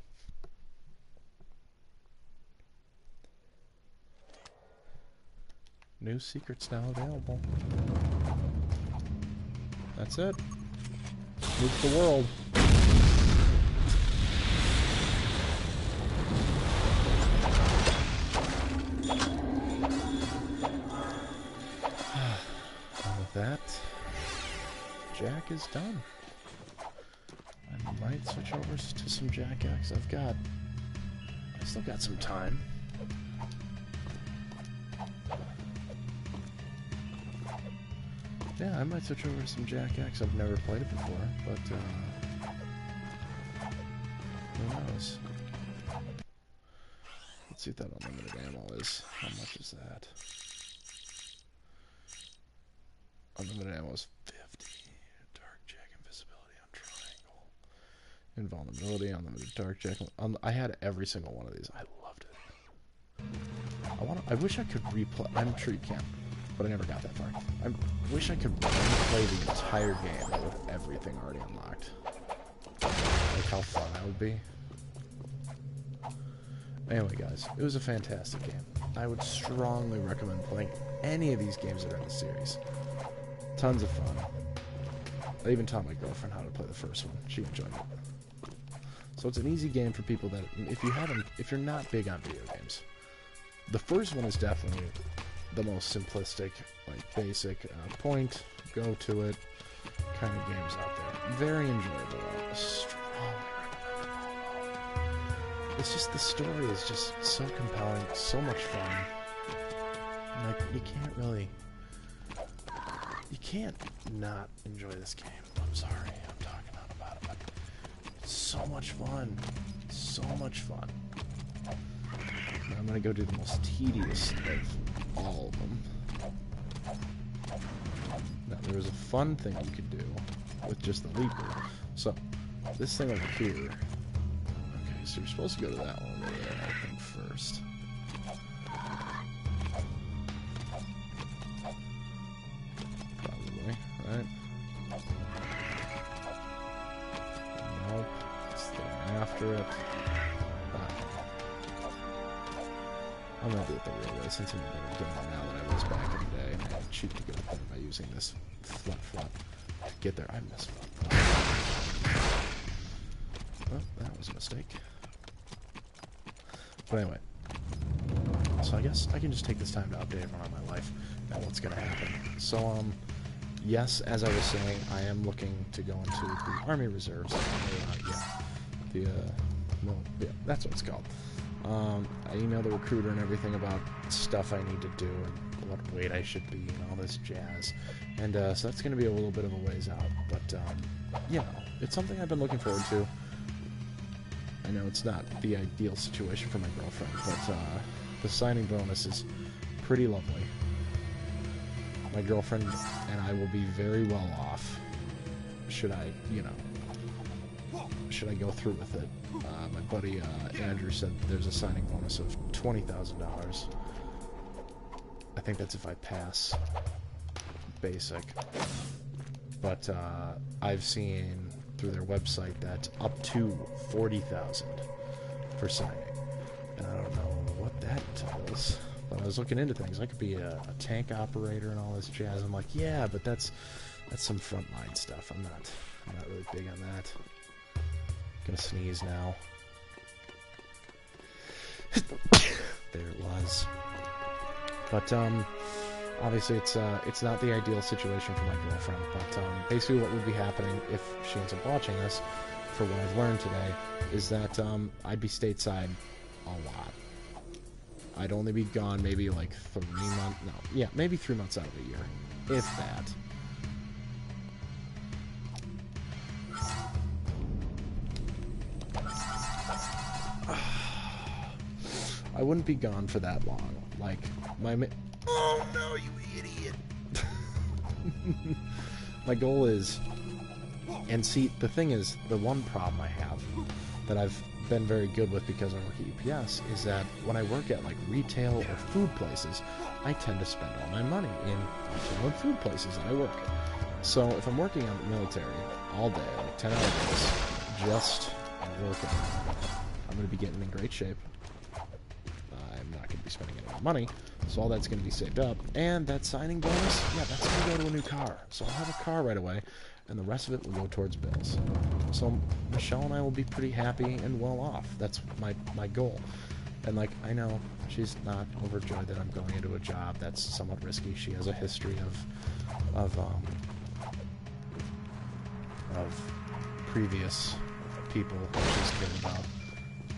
New secrets now available. That's it. Move the world. And with that, Jack is done. I might switch over to some Jack X. I still got some time. Yeah, I might switch over to some Jack X. I've never played it before, but who knows? Let's see what that unlimited ammo is. How much is that? Unlimited ammo is 50. Dark Jack invisibility on triangle. Invulnerability, unlimited Dark Jack. I had every single one of these. I loved it. I wish I could replay. I'm sure you can. But I never got that far. I wish I could play the entire game with everything already unlocked. Like how fun that would be. Anyway, guys, it was a fantastic game. I would strongly recommend playing any of these games that are in the series. Tons of fun. I even taught my girlfriend how to play the first one. She enjoyed it. So it's an easy game for people that, if you're not big on video games. The first one is definitely the most simplistic, like basic, point, go to it kind of games out there. Very enjoyable. Strongly recommend it. it's just, the story is just so compelling, so much fun. Like, you can't not enjoy this game. I'm sorry, I'm talking out about it, but it's so much fun. So much fun. And I'm gonna go do the most tedious of all of them. Now, there was a fun thing you could do with just the leaper. So, this thing over here. Okay, so you're supposed to go to that one over there, I think, first. Probably, right? Nope. It's going after it. I'm gonna do it the real way, since I'm better getting it now than I was back in the day. And I had to cheat to get up there by using this flip-flop to get there. I missed one. Well, that was a mistake. But anyway. So I guess I can just take this time to update everyone on my life and what's gonna happen. So, yes, as I was saying, I am looking to go into the Army Reserves. Yeah, that's what it's called. I emailed the recruiter and everything about stuff I need to do and what weight I should be and all this jazz. And so that's going to be a little bit of a ways out. But, you know, it's something I've been looking forward to. I know it's not the ideal situation for my girlfriend, but the signing bonus is pretty lovely. My girlfriend and I will be very well off should I, you know, should I go through with it. My buddy Andrew said there's a signing bonus of $20,000. I think that's if I pass basic. But I've seen through their website that up to $40,000 for signing. And I don't know what that entails. But I was looking into things. I could be a tank operator and all this jazz. I'm like, yeah, but that's some frontline stuff. I'm not really big on that. Gonna sneeze now. There it was. But obviously it's not the ideal situation for my girlfriend. But basically what would be happening if she ends up watching this, for what I've learned today, is that I'd be stateside a lot. I'd only be gone maybe like 3 months. No, yeah, maybe 3 months out of the year, if that. I wouldn't be gone for that long. Like, oh no, you idiot! My goal is, and see, the thing is, the one problem I have that I've been very good with because I work at UPS is that when I work at like retail or food places, I tend to spend all my money in retail and food places that I work. So if I'm working on the military all day, like 10 hours, just working, I'm going to be getting in great shape. I'm not going to be spending any more money, so all that's going to be saved up. And that signing bonus, yeah, that's going to go to a new car. So I'll have a car right away, and the rest of it will go towards bills. So Michelle and I will be pretty happy and well off. That's my goal. And like, I know she's not overjoyed that I'm going into a job that's somewhat risky. She has a history of previous people that she's cared about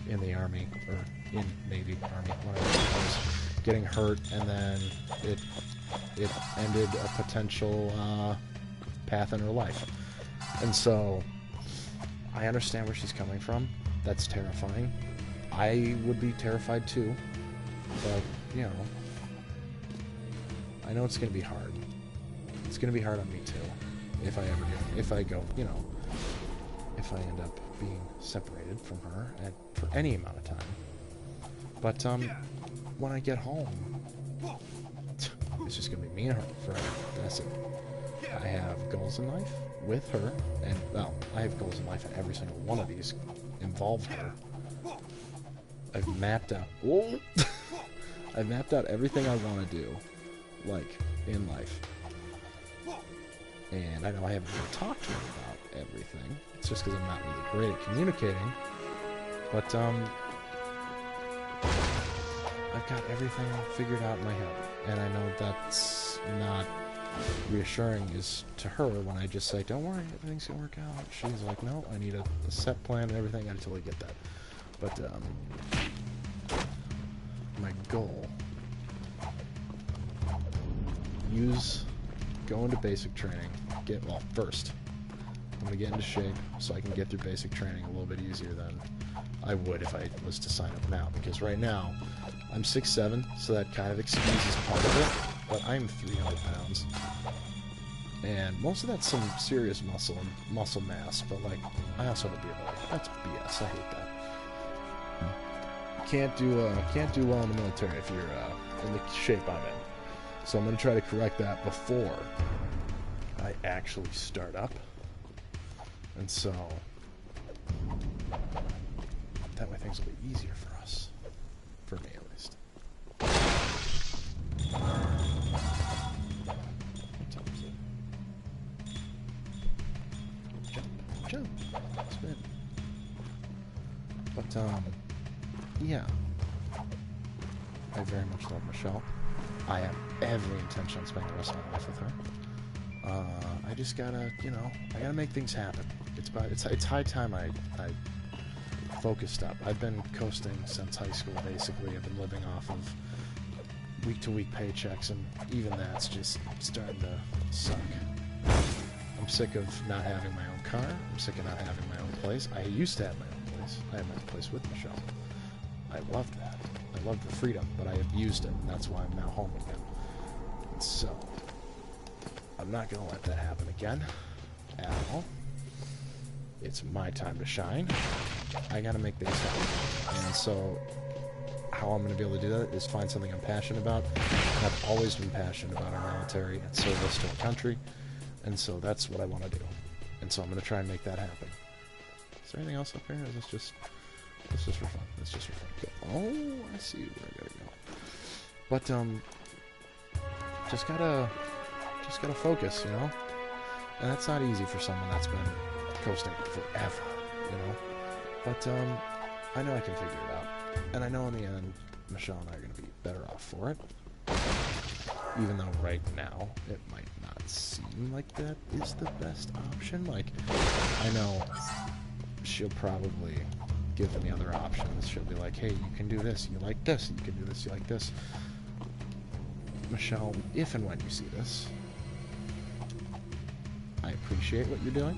in the Army, or in Navy, Army, whatever it was, getting hurt, and then it ended a potential path in her life. And so I understand where she's coming from. That's terrifying. I would be terrified too, but you know, I know it's going to be hard. It's going to be hard on me too, if I go, you know, if I end up being separated from her for any amount of time. But when I get home, it's just going to be me and her forever. That's it. I have goals in life with her, and well, I have goals in life, and every single one of these involve her. I've mapped out. Whoa! I've mapped out everything I want to do, like in life. And I know I haven't really talked to her about everything. It's just because I'm not really great at communicating. But I've got everything figured out in my head, and I know that's not reassuring is to her when I just say, don't worry, everything's gonna work out. She's like, no, I need a set plan and everything. I totally get that. But my goal, go into basic training, first I'm going to get into shape so I can get through basic training a little bit easier than I would if I was to sign up now, because right now I'm 6'7", so that kind of excuses part of it, but I'm 300 pounds, and most of that's some serious muscle mass, but like, I also have a beer belly. That's BS, I hate that. Can't do well in the military if you're in the shape I'm in. So I'm going to try to correct that before I actually start up. And so that way things will be easier for us. For me, at least. What time is it? Jump. Spin. But, yeah. I very much love Michelle. I have every intention on spending the rest of my life with her. I just gotta, I gotta make things happen. It's high time I focused up. I've been coasting since high school, basically. I've been living off of week-to-week paychecks, and even that's just starting to suck. I'm sick of not having my own car. I'm sick of not having my own place. I used to have my own place. I had my own place with Michelle. I loved that. I loved the freedom, but I abused it, and that's why I'm now home again. And so, I'm not going to let that happen again, at all. It's my time to shine. I got to make things happen. And so, how I'm going to be able to do that is find something I'm passionate about. I've always been passionate about our military and service to our country, and so that's what I want to do. And so I'm going to try and make that happen. Is there anything else up here, or is this just... This is for fun. It's just for fun. Oh, I see where I gotta go. But just gotta focus, And that's not easy for someone that's been coasting forever, But I know I can figure it out, and I know in the end, Michelle and I are gonna be better off for it. Even though right now it might not seem like that is the best option. Like, I know she'll probably give me other options. She'll be like, hey, you can do this, you like this, you can do this, you like this. Michelle, if and when you see this, I appreciate what you're doing,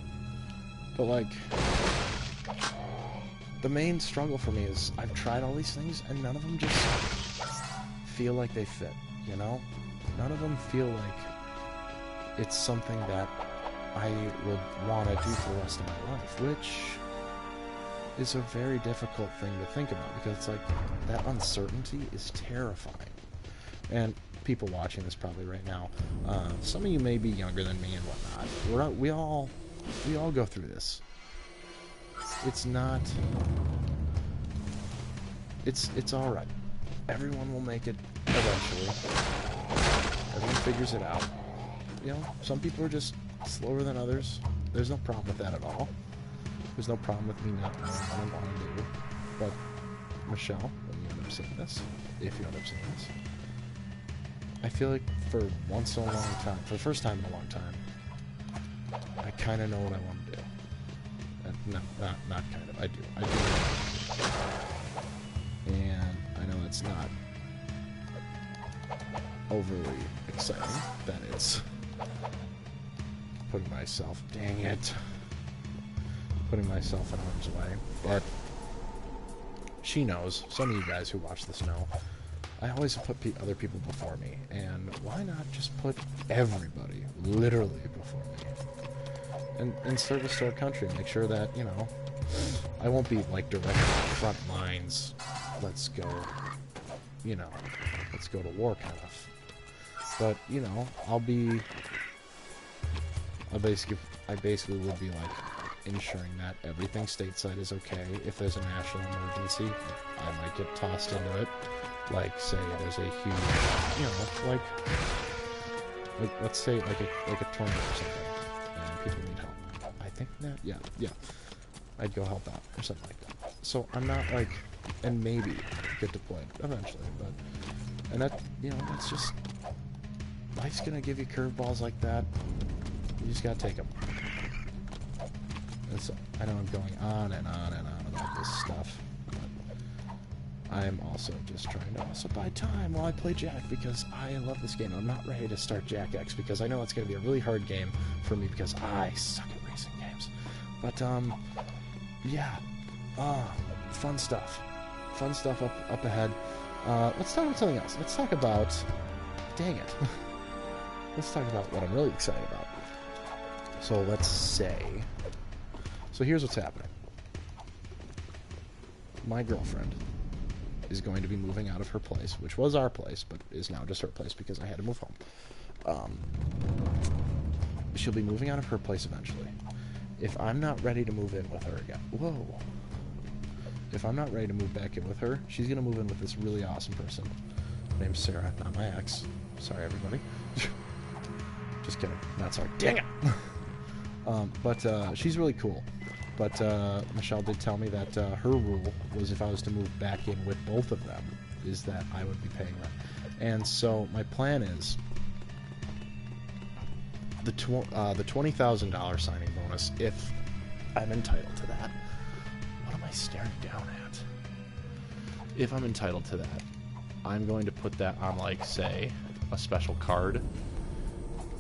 but like, the main struggle for me is I've tried all these things and none of them just feel like they fit, None of them feel like it's something that I would want to do for the rest of my life, which is a very difficult thing to think about, because it's like, that uncertainty is terrifying. And people watching this probably right now, some of you may be younger than me and whatnot. We all go through this. It's alright. Everyone will make it eventually. Everyone figures it out. Some people are just slower than others. There's no problem with that at all. There's no problem with me not knowing what I want to do. But, Michelle, when you end up seeing this, if you end up seeing this, I feel like for once in a long time, for the first time in a long time, I kind of know what I want to do. No, not kind of. I do. And I know it's not overly exciting that it's putting myself in harm's way, but she knows. Some of you guys who watch this know. I always put other people before me, and why not just put everybody literally before me? And service to our country, make sure that, I won't be like direct front lines, let's go to war kind of. But, I basically will be like ensuring that everything stateside is okay. If there's a national emergency, I might get tossed into it. Like, say there's a huge, like let's say like a tornado or something, and people need help. I think that, yeah, I'd go help out or something like that. So I'm not like, and maybe get deployed eventually, but, and that, that's just, life's gonna give you curveballs like that. You just gotta take them. And so, I know I'm going on and on and on about this stuff, but I'm also just trying to also buy time while I play Jack because I love this game. I'm not ready to start Jack X because I know it's going to be a really hard game for me because I suck at racing games. But, yeah. Fun stuff. Fun stuff up ahead. Let's talk about something else. Let's talk about... Dang it. Let's talk about what I'm really excited about. So let's say... So here's what's happening. My girlfriend is going to be moving out of her place, which was our place, but is now just her place because I had to move home. She'll be moving out of her place eventually. If I'm not ready to move in with her again... Whoa. If I'm not ready to move back in with her, she's going to move in with this really awesome person. Her name's Sarah, not my ex. Sorry, everybody. Just kidding. Not sorry. Dang it! But she's really cool. But Michelle did tell me that her rule was if I was to move back in with both of them, is that I would be paying rent. And so my plan is the $20,000 signing bonus, if I'm entitled to that. What am I staring down at? If I'm entitled to that, I'm going to put that on, like, say, a special card.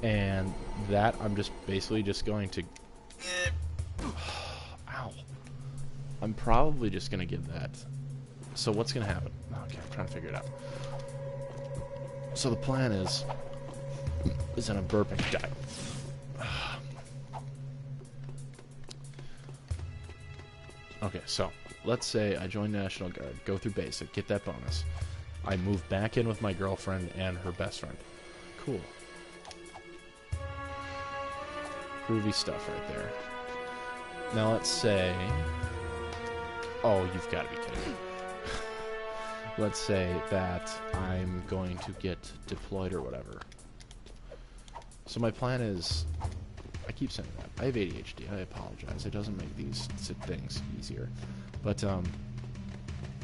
And that I'm just basically just going to... Ow. I'm probably just going to give that... So what's going to happen? Okay, I'm trying to figure it out. So the plan is in a burping die. Okay, so let's say I join National Guard, go through basic, get that bonus. I move back in with my girlfriend and her best friend. Cool. Groovy stuff right there. Now let's say... Oh, you've got to be kidding me. Let's say that I'm going to get deployed or whatever. So my plan is... I keep saying that. I have ADHD. I apologize. It doesn't make these things easier. But,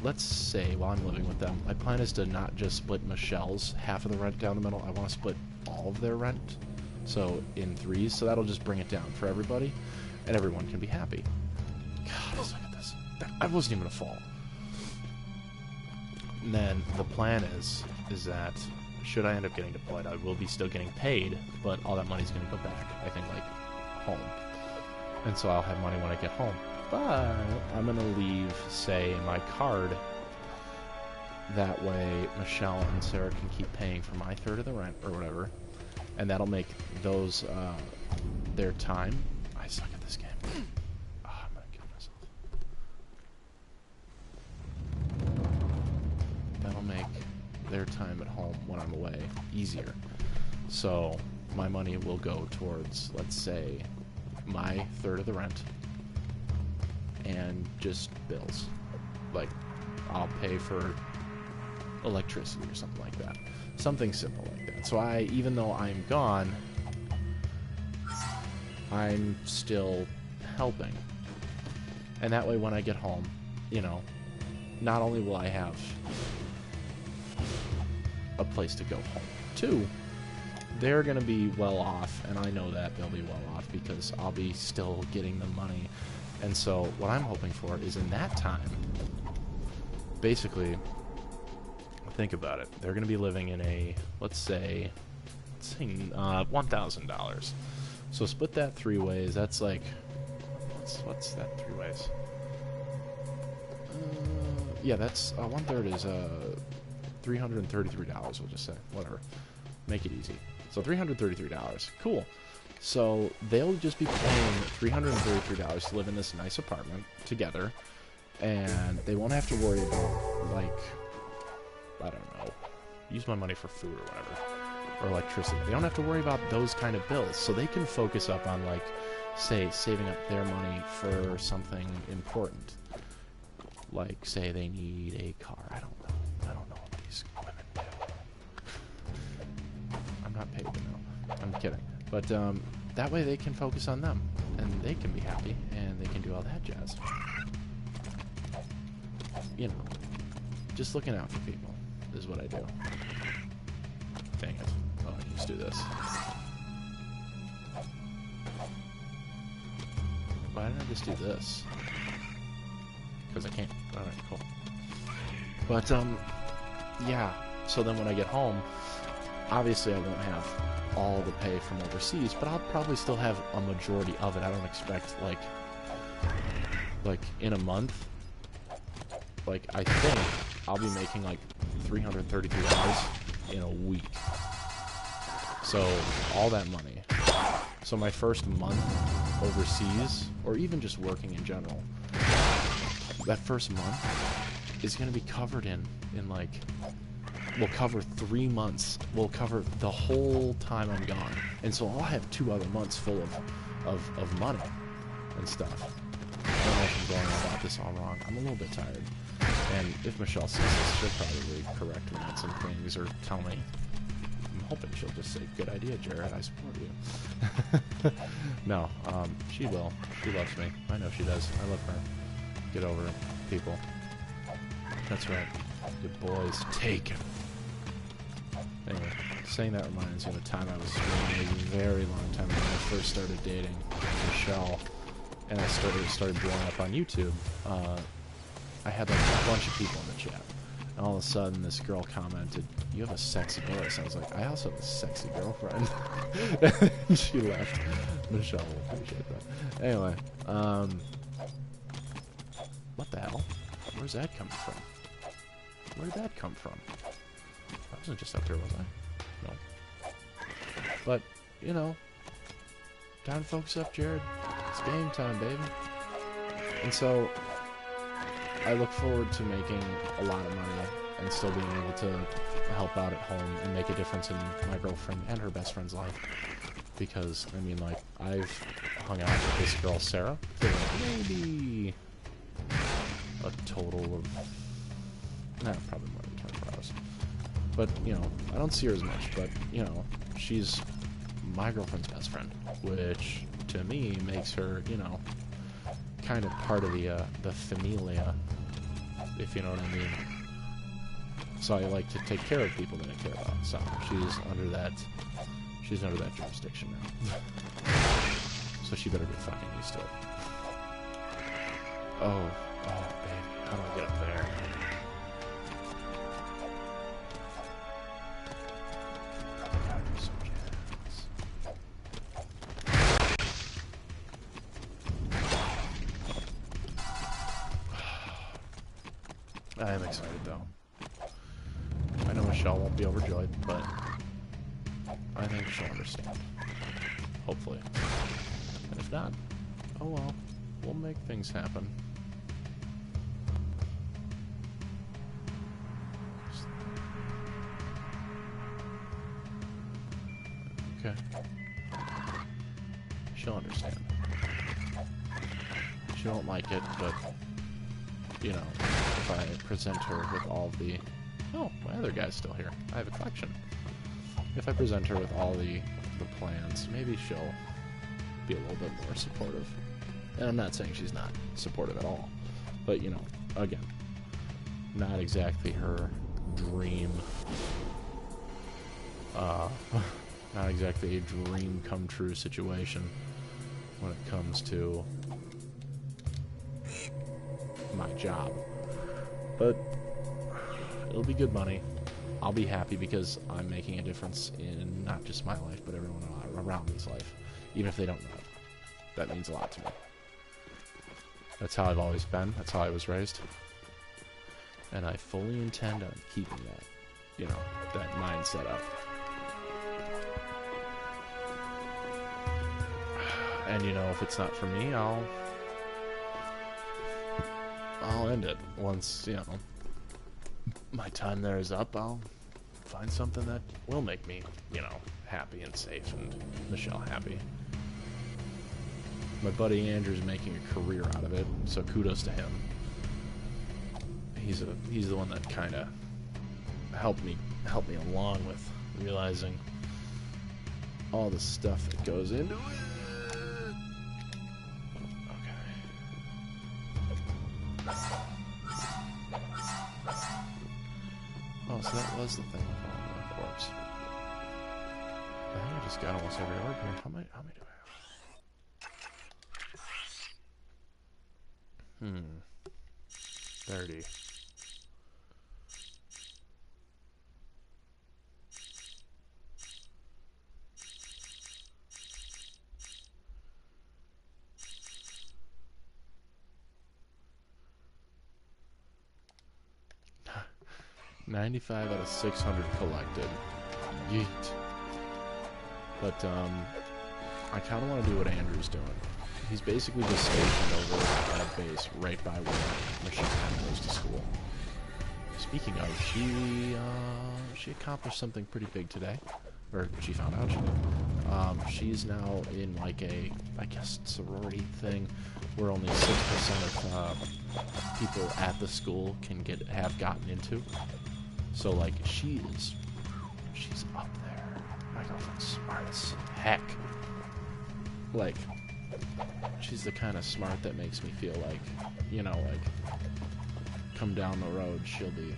let's say while I'm living with them, my plan is to not just split Michelle's half of the rent down the middle. I want to split all of their rent. So, in threes. So that'll just bring it down for everybody. And everyone can be happy. God, look at this. I wasn't even a fall. And then the plan is that should I end up getting deployed, I will be still getting paid, but all that money's going to go back, I think, like, home. And so I'll have money when I get home. But I'm going to leave, say, my card. That way Michelle and Sarah can keep paying for my third of the rent or whatever. And that'll make those, their time. I suck at this game. Oh, I'm going to kill myself. That'll make their time at home when I'm away easier. So my money will go towards, let's say, my third of the rent and just bills. Like, I'll pay for electricity or something like that. Something simple like that. So even though I'm gone, I'm still helping. And that way when I get home, you know, not only will I have a place to go home. Two, they're going to be well off, and I know that they'll be well off because I'll be still getting the money. And so what I'm hoping for is in that time, basically, think about it. They're going to be living in a, let's say $1,000. So split that three ways. That's like, what's that three ways? Yeah, that's, 1/3 is, $333, we'll just say. Whatever. Make it easy. So $333. Cool. So they'll just be paying $333 to live in this nice apartment together, and they won't have to worry about, like, I don't know, use my money for food or whatever, or electricity. They don't have to worry about those kind of bills, so they can focus up on, like, say, saving up their money for something important. Like, say they need a car. I don't know what these women do. I'm not paid to know. I'm kidding. But that way they can focus on them, and they can be happy, and they can do all that jazz. You know, just looking out for people is what I do. Dang it. Oh, let's do this. Why didn't I just do this? Because I can't. Alright, cool. But, yeah. So then when I get home, obviously I won't have all the pay from overseas, but I'll probably still have a majority of it. I don't expect, like in a month, like, I think I'll be making, like, $333 in a week. So, all that money. So my first month overseas, or even just working in general, that first month is going to be covered in like, we'll cover 3 months. We'll cover the whole time I'm gone. And so I'll have 2 other months full of money and stuff. I don't know if I'm going about this all wrong. I'm a little bit tired. And if Michelle sees this, she'll probably correct me on some things or tell me. I'm hoping she'll just say, good idea, Jared, I support you. No, she will. She loves me. I know she does. I love her. Get over it, people. That's right. Good boys. Taken. Anyway, saying that reminds me of the time I was screaming a very long time ago when I first started dating Michelle, and I started blowing up on YouTube. I had like a bunch of people in the chat, and all of a sudden this girl commented, "You have a sexy voice." I was like, "I also have a sexy girlfriend." And she left. Michelle will appreciate that. Anyway, what the hell? Where's that coming from? Where did that come from? I wasn't just up here, was I? No. But, you know, time to focus up, Jared. It's game time, baby. And so, I look forward to making a lot of money and still being able to help out at home and make a difference in my girlfriend and her best friend's life. Because, I mean, like, I've hung out with this girl, Sarah, for maybe a total of, probably more than 24 hours. But, you know, I don't see her as much, but, you know, she's my girlfriend's best friend, which, to me, makes her, you know, kind of part of the familia, if you know what I mean. So I like to take care of people that I care about, so she's under that jurisdiction now. So she better get fucking used to it. Oh, baby, how do I get up there? I am excited, though. I know Michelle won't be overjoyed, but I think she'll understand. Hopefully. And if not, oh well. We'll make things happen. Okay. She'll understand. She won't like it, but, you know, if I present her with all the... Oh, my other guy's still here. I have a collection. If I present her with all the plans, maybe she'll be a little bit more supportive. And I'm not saying she's not supportive at all. But, you know, again, not exactly her dream... not exactly a dream come true situation when it comes to my job. But it'll be good money. I'll be happy because I'm making a difference in not just my life, but everyone around me's life. Even if they don't know it. That means a lot to me. That's how I've always been. That's how I was raised. And I fully intend on keeping that, you know, that mindset up. And, you know, if it's not for me, I'll end it. Once, you know, my time there is up, I'll find something that will make me, you know, happy and safe and Michelle happy. My buddy Andrew's making a career out of it, so kudos to him. He's the one that kind of helped me along with realizing all the stuff that goes into it. Oh, so that was the thing with all the orbs. I think I just got almost every orb here. How many do I have? 30. 95 out of 600 collected. Yeet. But, I kind of want to do what Andrew's doing. He's basically just stationed over at a base right by where Machine Gun goes to school. Speaking of, she accomplished something pretty big today. Or she found out she did. She's now in like a, I guess, sorority thing where only 6% of people at the school can have gotten into. So like she's up there. My girlfriend's smart as heck. Like, she's the kind of smart that makes me feel like, you know, like, come down the road, she'll know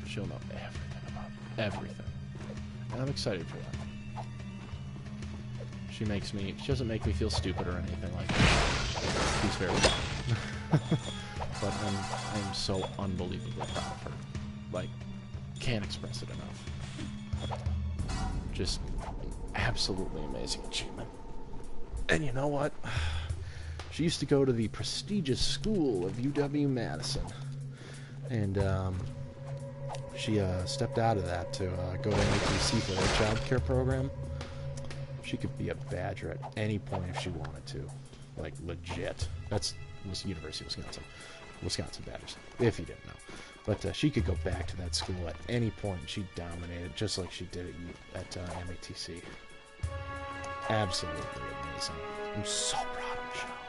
everything about everything. And I'm excited for that. She doesn't make me feel stupid or anything like that. She's very but I'm so unbelievably proud of her. Like, can't express it enough. Just absolutely amazing achievement. And you know what? She used to go to the prestigious school of UW-Madison. And she stepped out of that to go to MATC for their child care program. She could be a Badger at any point if she wanted to. Like, legit. That's University of Wisconsin. Wisconsin Badgers, if you didn't know. But she could go back to that school at any point. She dominated, just like she did at MATC. Absolutely amazing. I'm so proud of Michelle.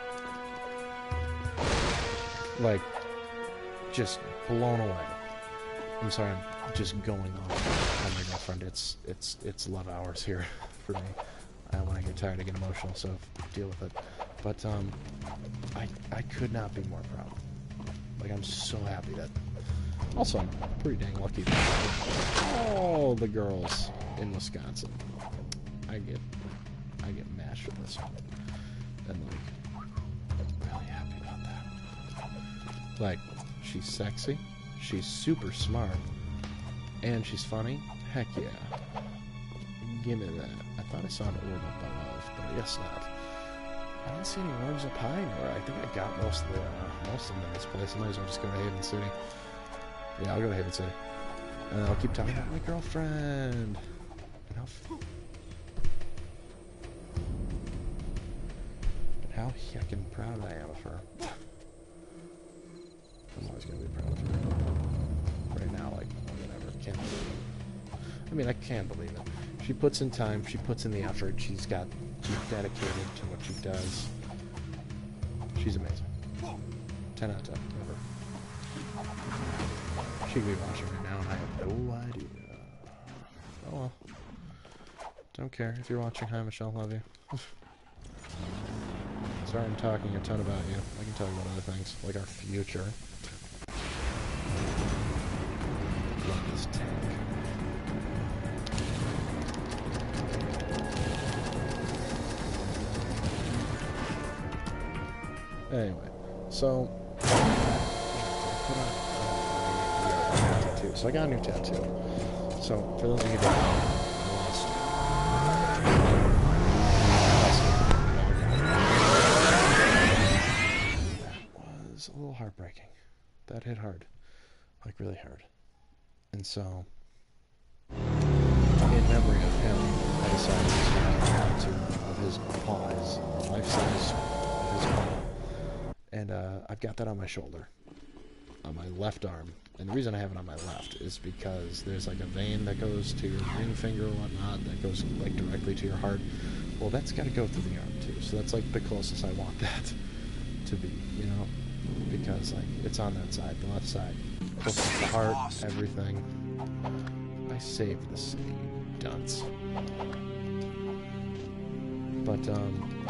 Like, just blown away. I'm sorry, I'm just going off on my girlfriend. It's love hours here for me. When I get tired, I get emotional, so deal with it. But I could not be more proud. Like, I'm so happy that. Also, I'm pretty dang lucky that all the girls in Wisconsin, I get mashed with this one, and like, I'm really happy about that. Like, she's sexy, she's super smart, and she's funny. Heck yeah. Give me that. I thought I saw an orb up above, but I guess not. I didn't see any orbs up high anywhere. I think I got most of them in this place. I might as well just go to Haven City. Yeah, I'll go to Haven City. And I'll keep talking about my girlfriend. And how heckin' proud I am of her. I'm always gonna be proud of her. Right now, like, whatever. Can't believe it. I mean, I can believe it. She puts in time, she puts in the effort, she's dedicated to what she does. She's amazing. 10 out of 10, never. She could be watching right now and I have no idea. Oh well. Don't care. If you're watching, hi Michelle, love you. Sorry I'm talking a ton about you. I can talk about other things, like our future. Love this tank. Anyway, so I got a new tattoo. So for those of you that that was a little heartbreaking. That hit hard, like really hard. And so, in memory of him, I decided to have a tattoo of his paw, his life-size of his paw. And I've got that on my shoulder, on my left arm. And the reason I have it on my left is because there's like a vein that goes to your ring finger or whatnot that goes like directly to your heart. Well, that's got to go through the arm too. So that's like the closest I want that to be, you know, because like it's on that side, the left side, closest to the heart, everything. I saved the city, you dunce. But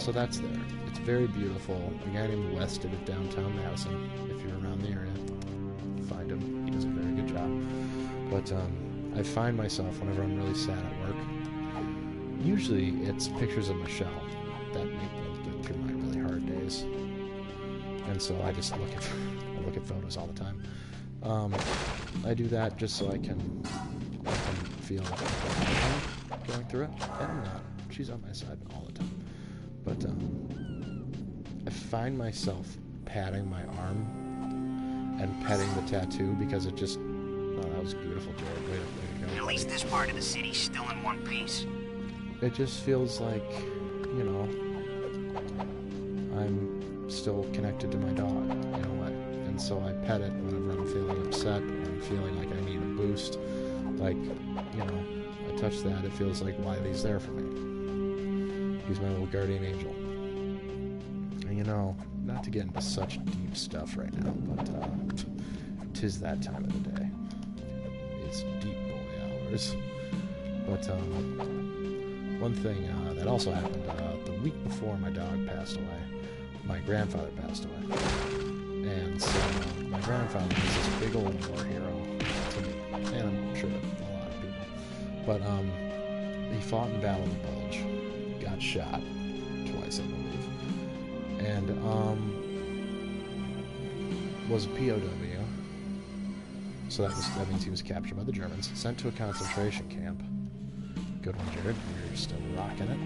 so that's there. It's very beautiful. A guy named Wes did it downtown Madison. If you're around the area, find him. He does a very good job. But I find myself whenever I'm really sad at work, usually it's pictures of Michelle that make me get through my really hard days. And so I just look at photos all the time. I do that just so I can feel like I'm going through it, and I'm not. She's on my side all the time. But I find myself patting my arm and petting the tattoo because it just Oh, that was beautiful, Jared. Way to go. At least this part of the city's still in one piece. It just feels like, you know, I'm still connected to my dog in a way. And so I pet it whenever I'm feeling upset, or I'm feeling like I need a boost. Like, you know, I touch that, it feels like Wiley's there for me. He's my little guardian angel. And you know, not to get into such deep stuff right now, but 'tis that time of the day. It's deep boy hours. But one thing that also happened the week before my dog passed away, my grandfather passed away. And so my grandfather was this big old war hero to me, and I'm sure to a lot of people. But he fought in Battle of the Bulge, got shot twice, I believe, and was a POW. So that means he was captured by the Germans, sent to a concentration camp. Good one, Jared. We're still rocking it.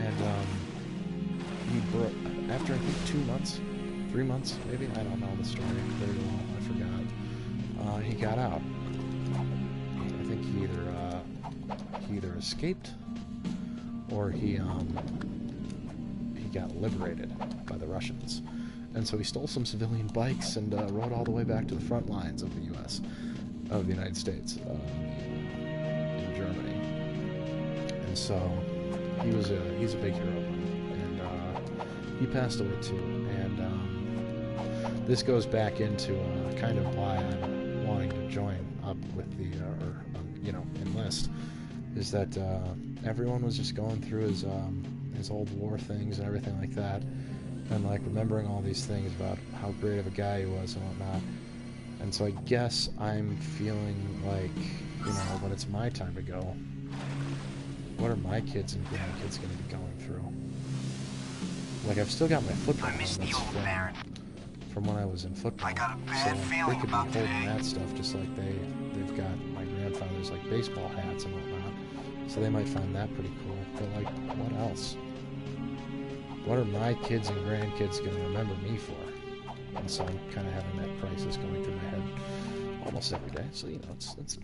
And he broke after I think 2 months, 3 months, maybe. I don't know the story very well. I forgot. He got out. I think he either escaped or he got liberated by the Russians. And so he stole some civilian bikes and rode all the way back to the front lines of the U.S., of the United States, in Germany. And so he's a big hero, and he passed away too. And this goes back into kind of why I'm wanting to join up with the, enlist, is that everyone was just going through his old war things and everything like that. And like remembering all these things about how great of a guy he was and whatnot. And so I guess I'm feeling like, you know, when it's my time to go, what are my kids and grandkids going to be going through? Like, I've still got my football from when I was in football. So they could be holding that stuff just like they've got my grandfather's like baseball hats and whatnot. So they might find that pretty cool. But like, what else? What are my kids and grandkids going to remember me for? And so I'm kind of having that crisis going through my head almost every day. So, you know,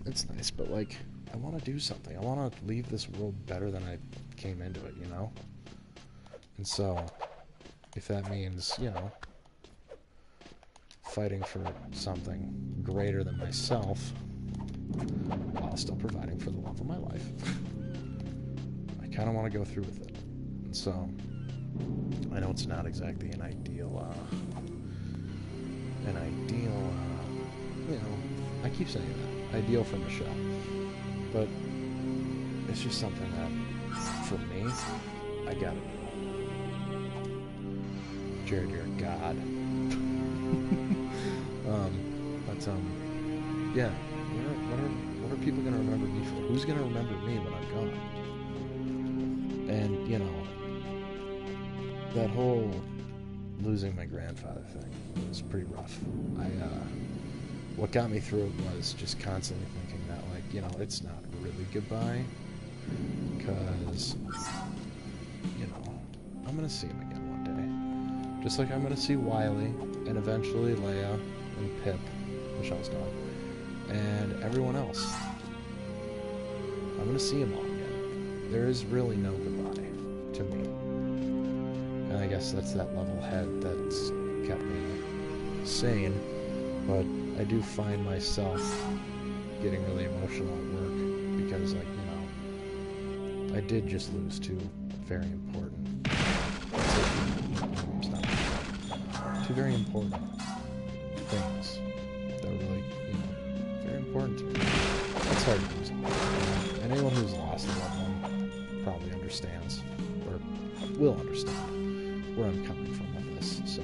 it's nice. But, like, I want to do something. I want to leave this world better than I came into it, you know? And so, if that means, you know, fighting for something greater than myself, while still providing for the love of my life, I kind of want to go through with it. And so I know it's not exactly an ideal, you know, I keep saying that, ideal for Michelle, but it's just something that, for me, I gotta do. Jared, you're a god. Yeah, what are people gonna remember me for? Who's gonna remember me when I'm gone? And, you know, that whole losing my grandfather thing was pretty rough. What got me through it was just constantly thinking that, like, you know, it's not really goodbye, because, you know, I'm gonna see him again one day. Just like I'm gonna see Wiley, and eventually Leia, and Pip, Michelle's dog, and everyone else. I'm gonna see them all again. There is really no goodbye to me. And I guess that's that level head that's kept me sane, but I do find myself getting really emotional at work because, like, you know, I did just lose two very important things that were really, you know, very important to me. It's hard to lose them. And anyone who's lost a loved one probably understands, or will understand, where I'm coming from with this. So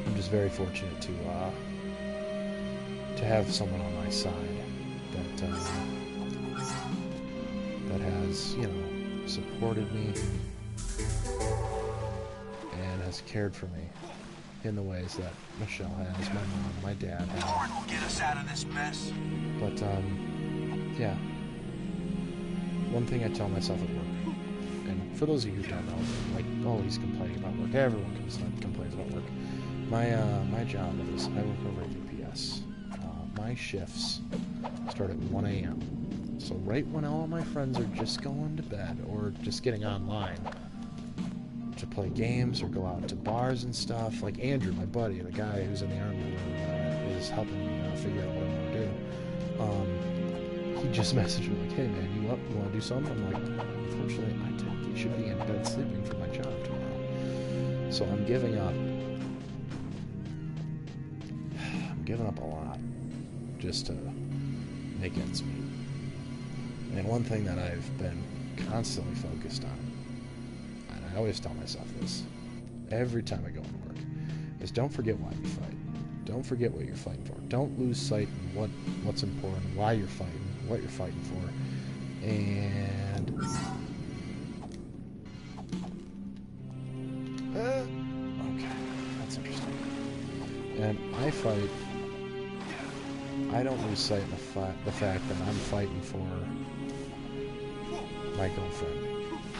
I'm just very fortunate to have someone on my side that has, you know, supported me and has cared for me in the ways that Michelle has, my mom, my dad has. Lord will get us out of this mess. But yeah, one thing I tell myself at work, and for those of you who don't know, like, oh, he's complaining about work. Everyone complains about work. My job is I work over at UPS. My shifts start at 1 a.m. So right when all my friends are just going to bed or just getting online to play games or go out to bars and stuff, like Andrew, my buddy, the guy who's in the Army, is helping me figure out what I want to do. He just messaged me like, "Hey man, you up? You want to do something?" I'm like, "Unfortunately, I technically should be in bed sleeping for my job tomorrow." So I'm giving up a lot just to make ends meet. And one thing that I've been constantly focused on, and I always tell myself this every time I go to work, is don't forget why you fight. Don't forget what you're fighting for. Don't lose sight of what's important, why you're fighting, what you're fighting for. And okay, that's interesting. And I fight. I don't lose sight of the fact that I'm fighting for my girlfriend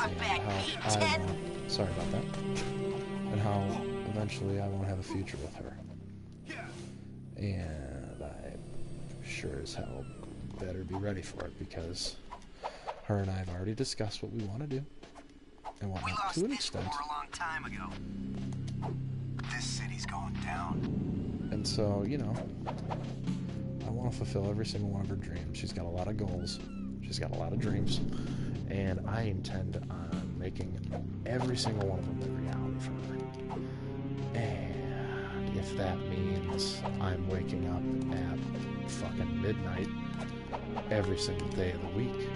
and how I want. Sorry about that. And how eventually I won't have a future with her. And I sure as hell better be ready for it, because her and I have already discussed what we want to do and whatnot to an extent. A long time ago. This city's going down. And so, you know, I want to fulfill every single one of her dreams. She's got a lot of goals. She's got a lot of dreams. And I intend on making every single one of them a reality for her. And if that means I'm waking up at fucking midnight every single day of the week,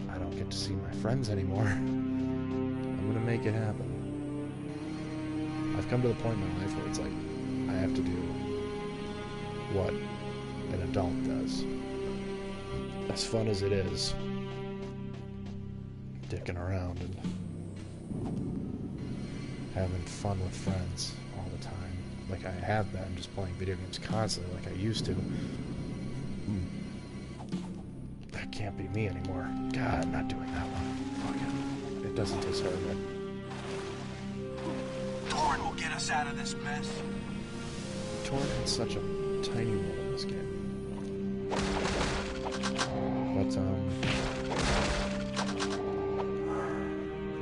I don't get to see my friends anymore, I'm going to make it happen. I've come to the point in my life where it's like, I have to do what an adult does. As fun as it is, dicking around and having fun with friends all the time, like I have been, just playing video games constantly like I used to. That can't be me anymore. God, I'm not doing that one. Fuck it. It doesn't taste very good. Torn will get us out of this mess. Torn had such a tiny role in this game. But,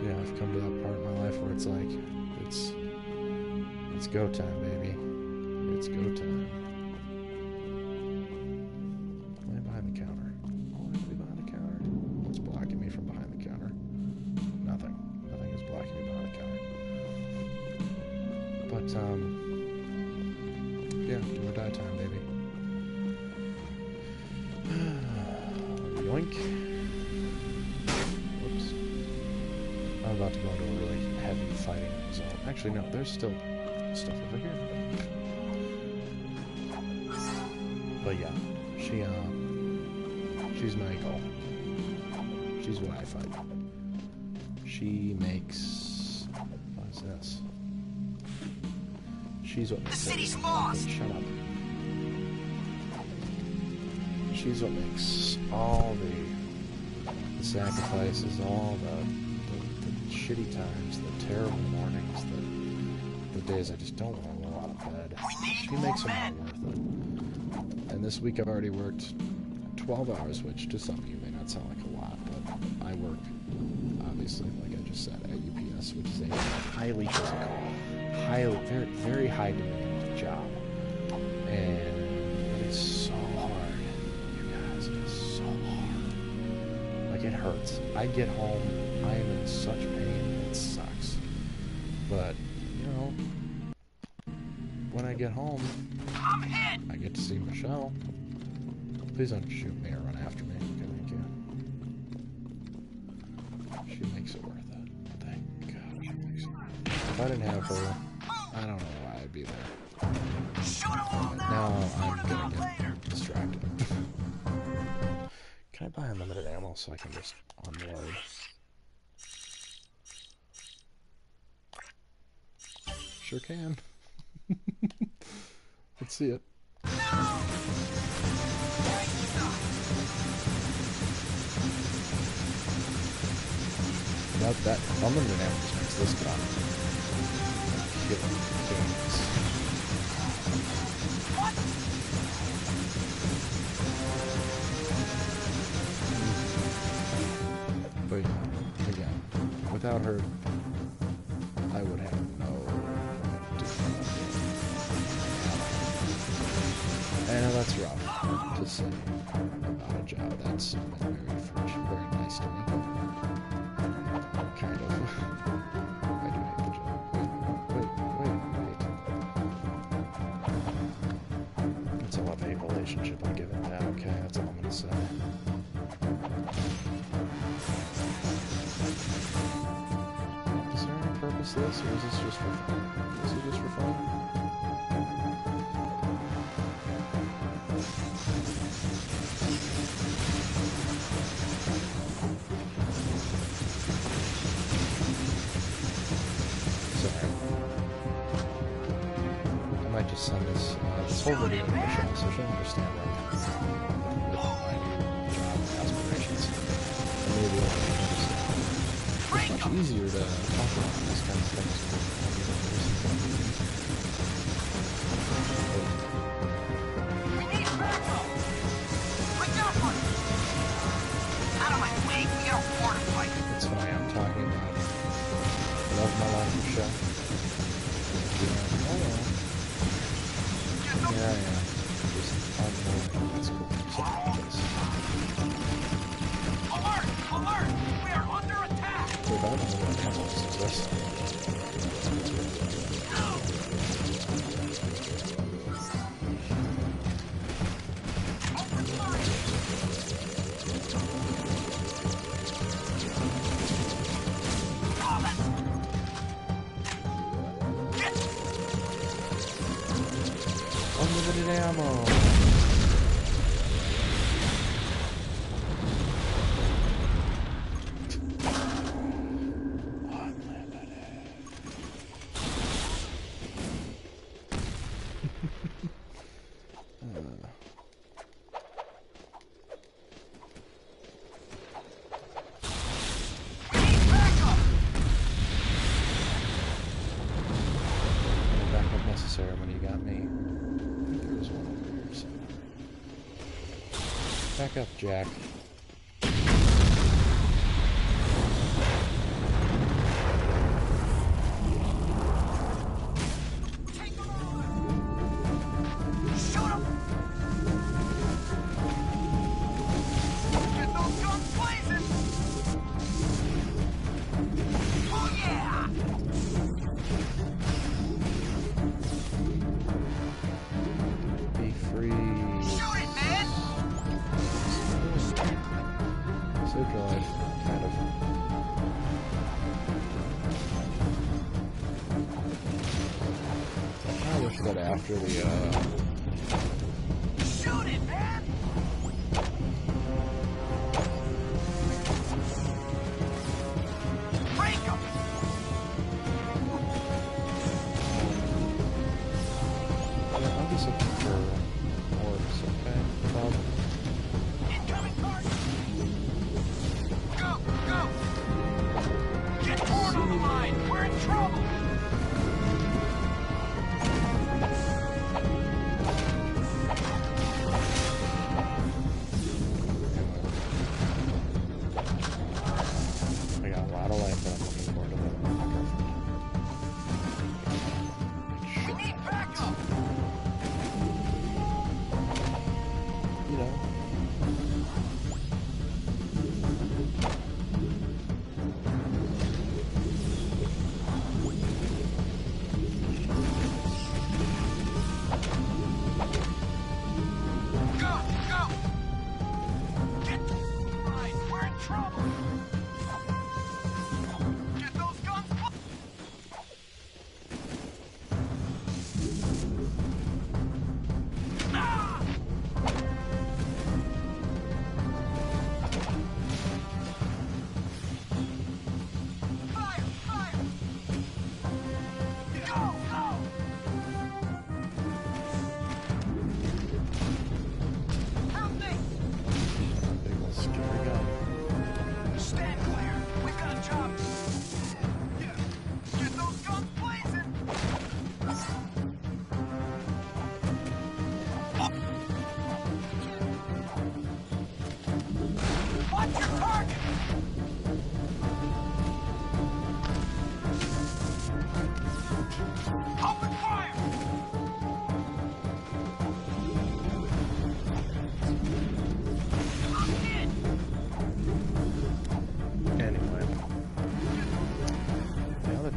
yeah, I've come to that part in my life where it's like, it's go time, baby. It's go time. Am I behind the counter? Oh, I have to be behind the counter. What's blocking me from behind the counter? Nothing. Nothing is blocking me behind the counter. But, yeah, do or die time, baby. Yoink. Whoops. I'm about to go into a really heavy fighting zone. Actually, no, there's still stuff over here. But yeah, she's my goal. She's what I fight. She makes... What is this? She's what makes... The city's lost! Shut up. She's what makes all the sacrifices, all the shitty times, the terrible mornings, the days I just don't want to roll out of bed. She makes them all worth it. And this week I've already worked 12 hours, which to some of you may not sound like a lot, but I work, obviously, like I just said, at UPS, which is a highly physical, very, very high demand job. And it's so hard. It's so hard. Like, it hurts. I get home, I am in such pain, it sucks. But, you know, when I get home, I get to see Michelle. Please don't shoot me or run after me. Okay, thank you. She makes it worth it. Thank God she makes it worth it. If I didn't have her, I don't know why I'd be there. Now I'm gonna get distracted. Can I buy unlimited ammo so I can just unload? Sure can. Let's see it. That unlimited ammo just makes this gun get things. But again, without her, I would have no and that's rough to say about a job that's been very nice to me. Kind of. I do hate the job. Wait. It's a love-hate relationship, I'll give it that, okay? That's all I'm gonna say. Is there any purpose to this, or is this just for fun? Is it just for fun? Just send this whole video to Michelle so she'll understand where I'm coming from with my job aspirations. And maybe it'll make it much easier to talk about these kind of things. We need backup! We got one! Out of my way, we got a war to fight! It's funny, I'm talking about love my life, Michelle. Yeah, just that's cool. Something like this. Alert! Alert! We are under attack! So that was what happens is this. Unlimited ammo. Backup necessary when you got me. There's one over here, so. Back up, Jack. So good, kind of. I wish that after the, Shoot it, man! Break him! I'm just looking for orbs, okay? Incoming target! Go! Get board on the line! We're in trouble!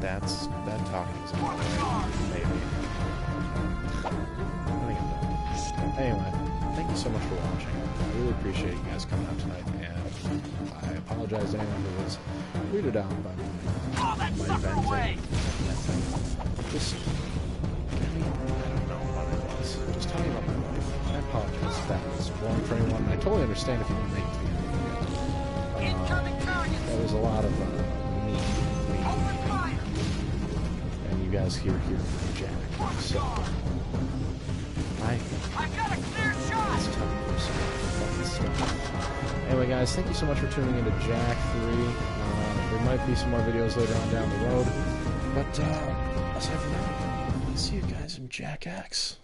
that talking's maybe. I think I'm done. Anyway, thank you so much for watching. I really appreciate you guys coming out tonight, and I apologize to anyone who was weirded out by my venting. Just, I don't know what it was. Just talking about my life. I apologize if that was boring for anyone. I totally understand if you didn't make it to the end of the video. There was a lot of me. And you guys hear from Jack. So, I've got a clear shot! it's time for some fun stuff. Anyway, guys, thank you so much for tuning into Jack 3. There might be some more videos later on down the road. But, aside from that, I'll see you guys in Jack X.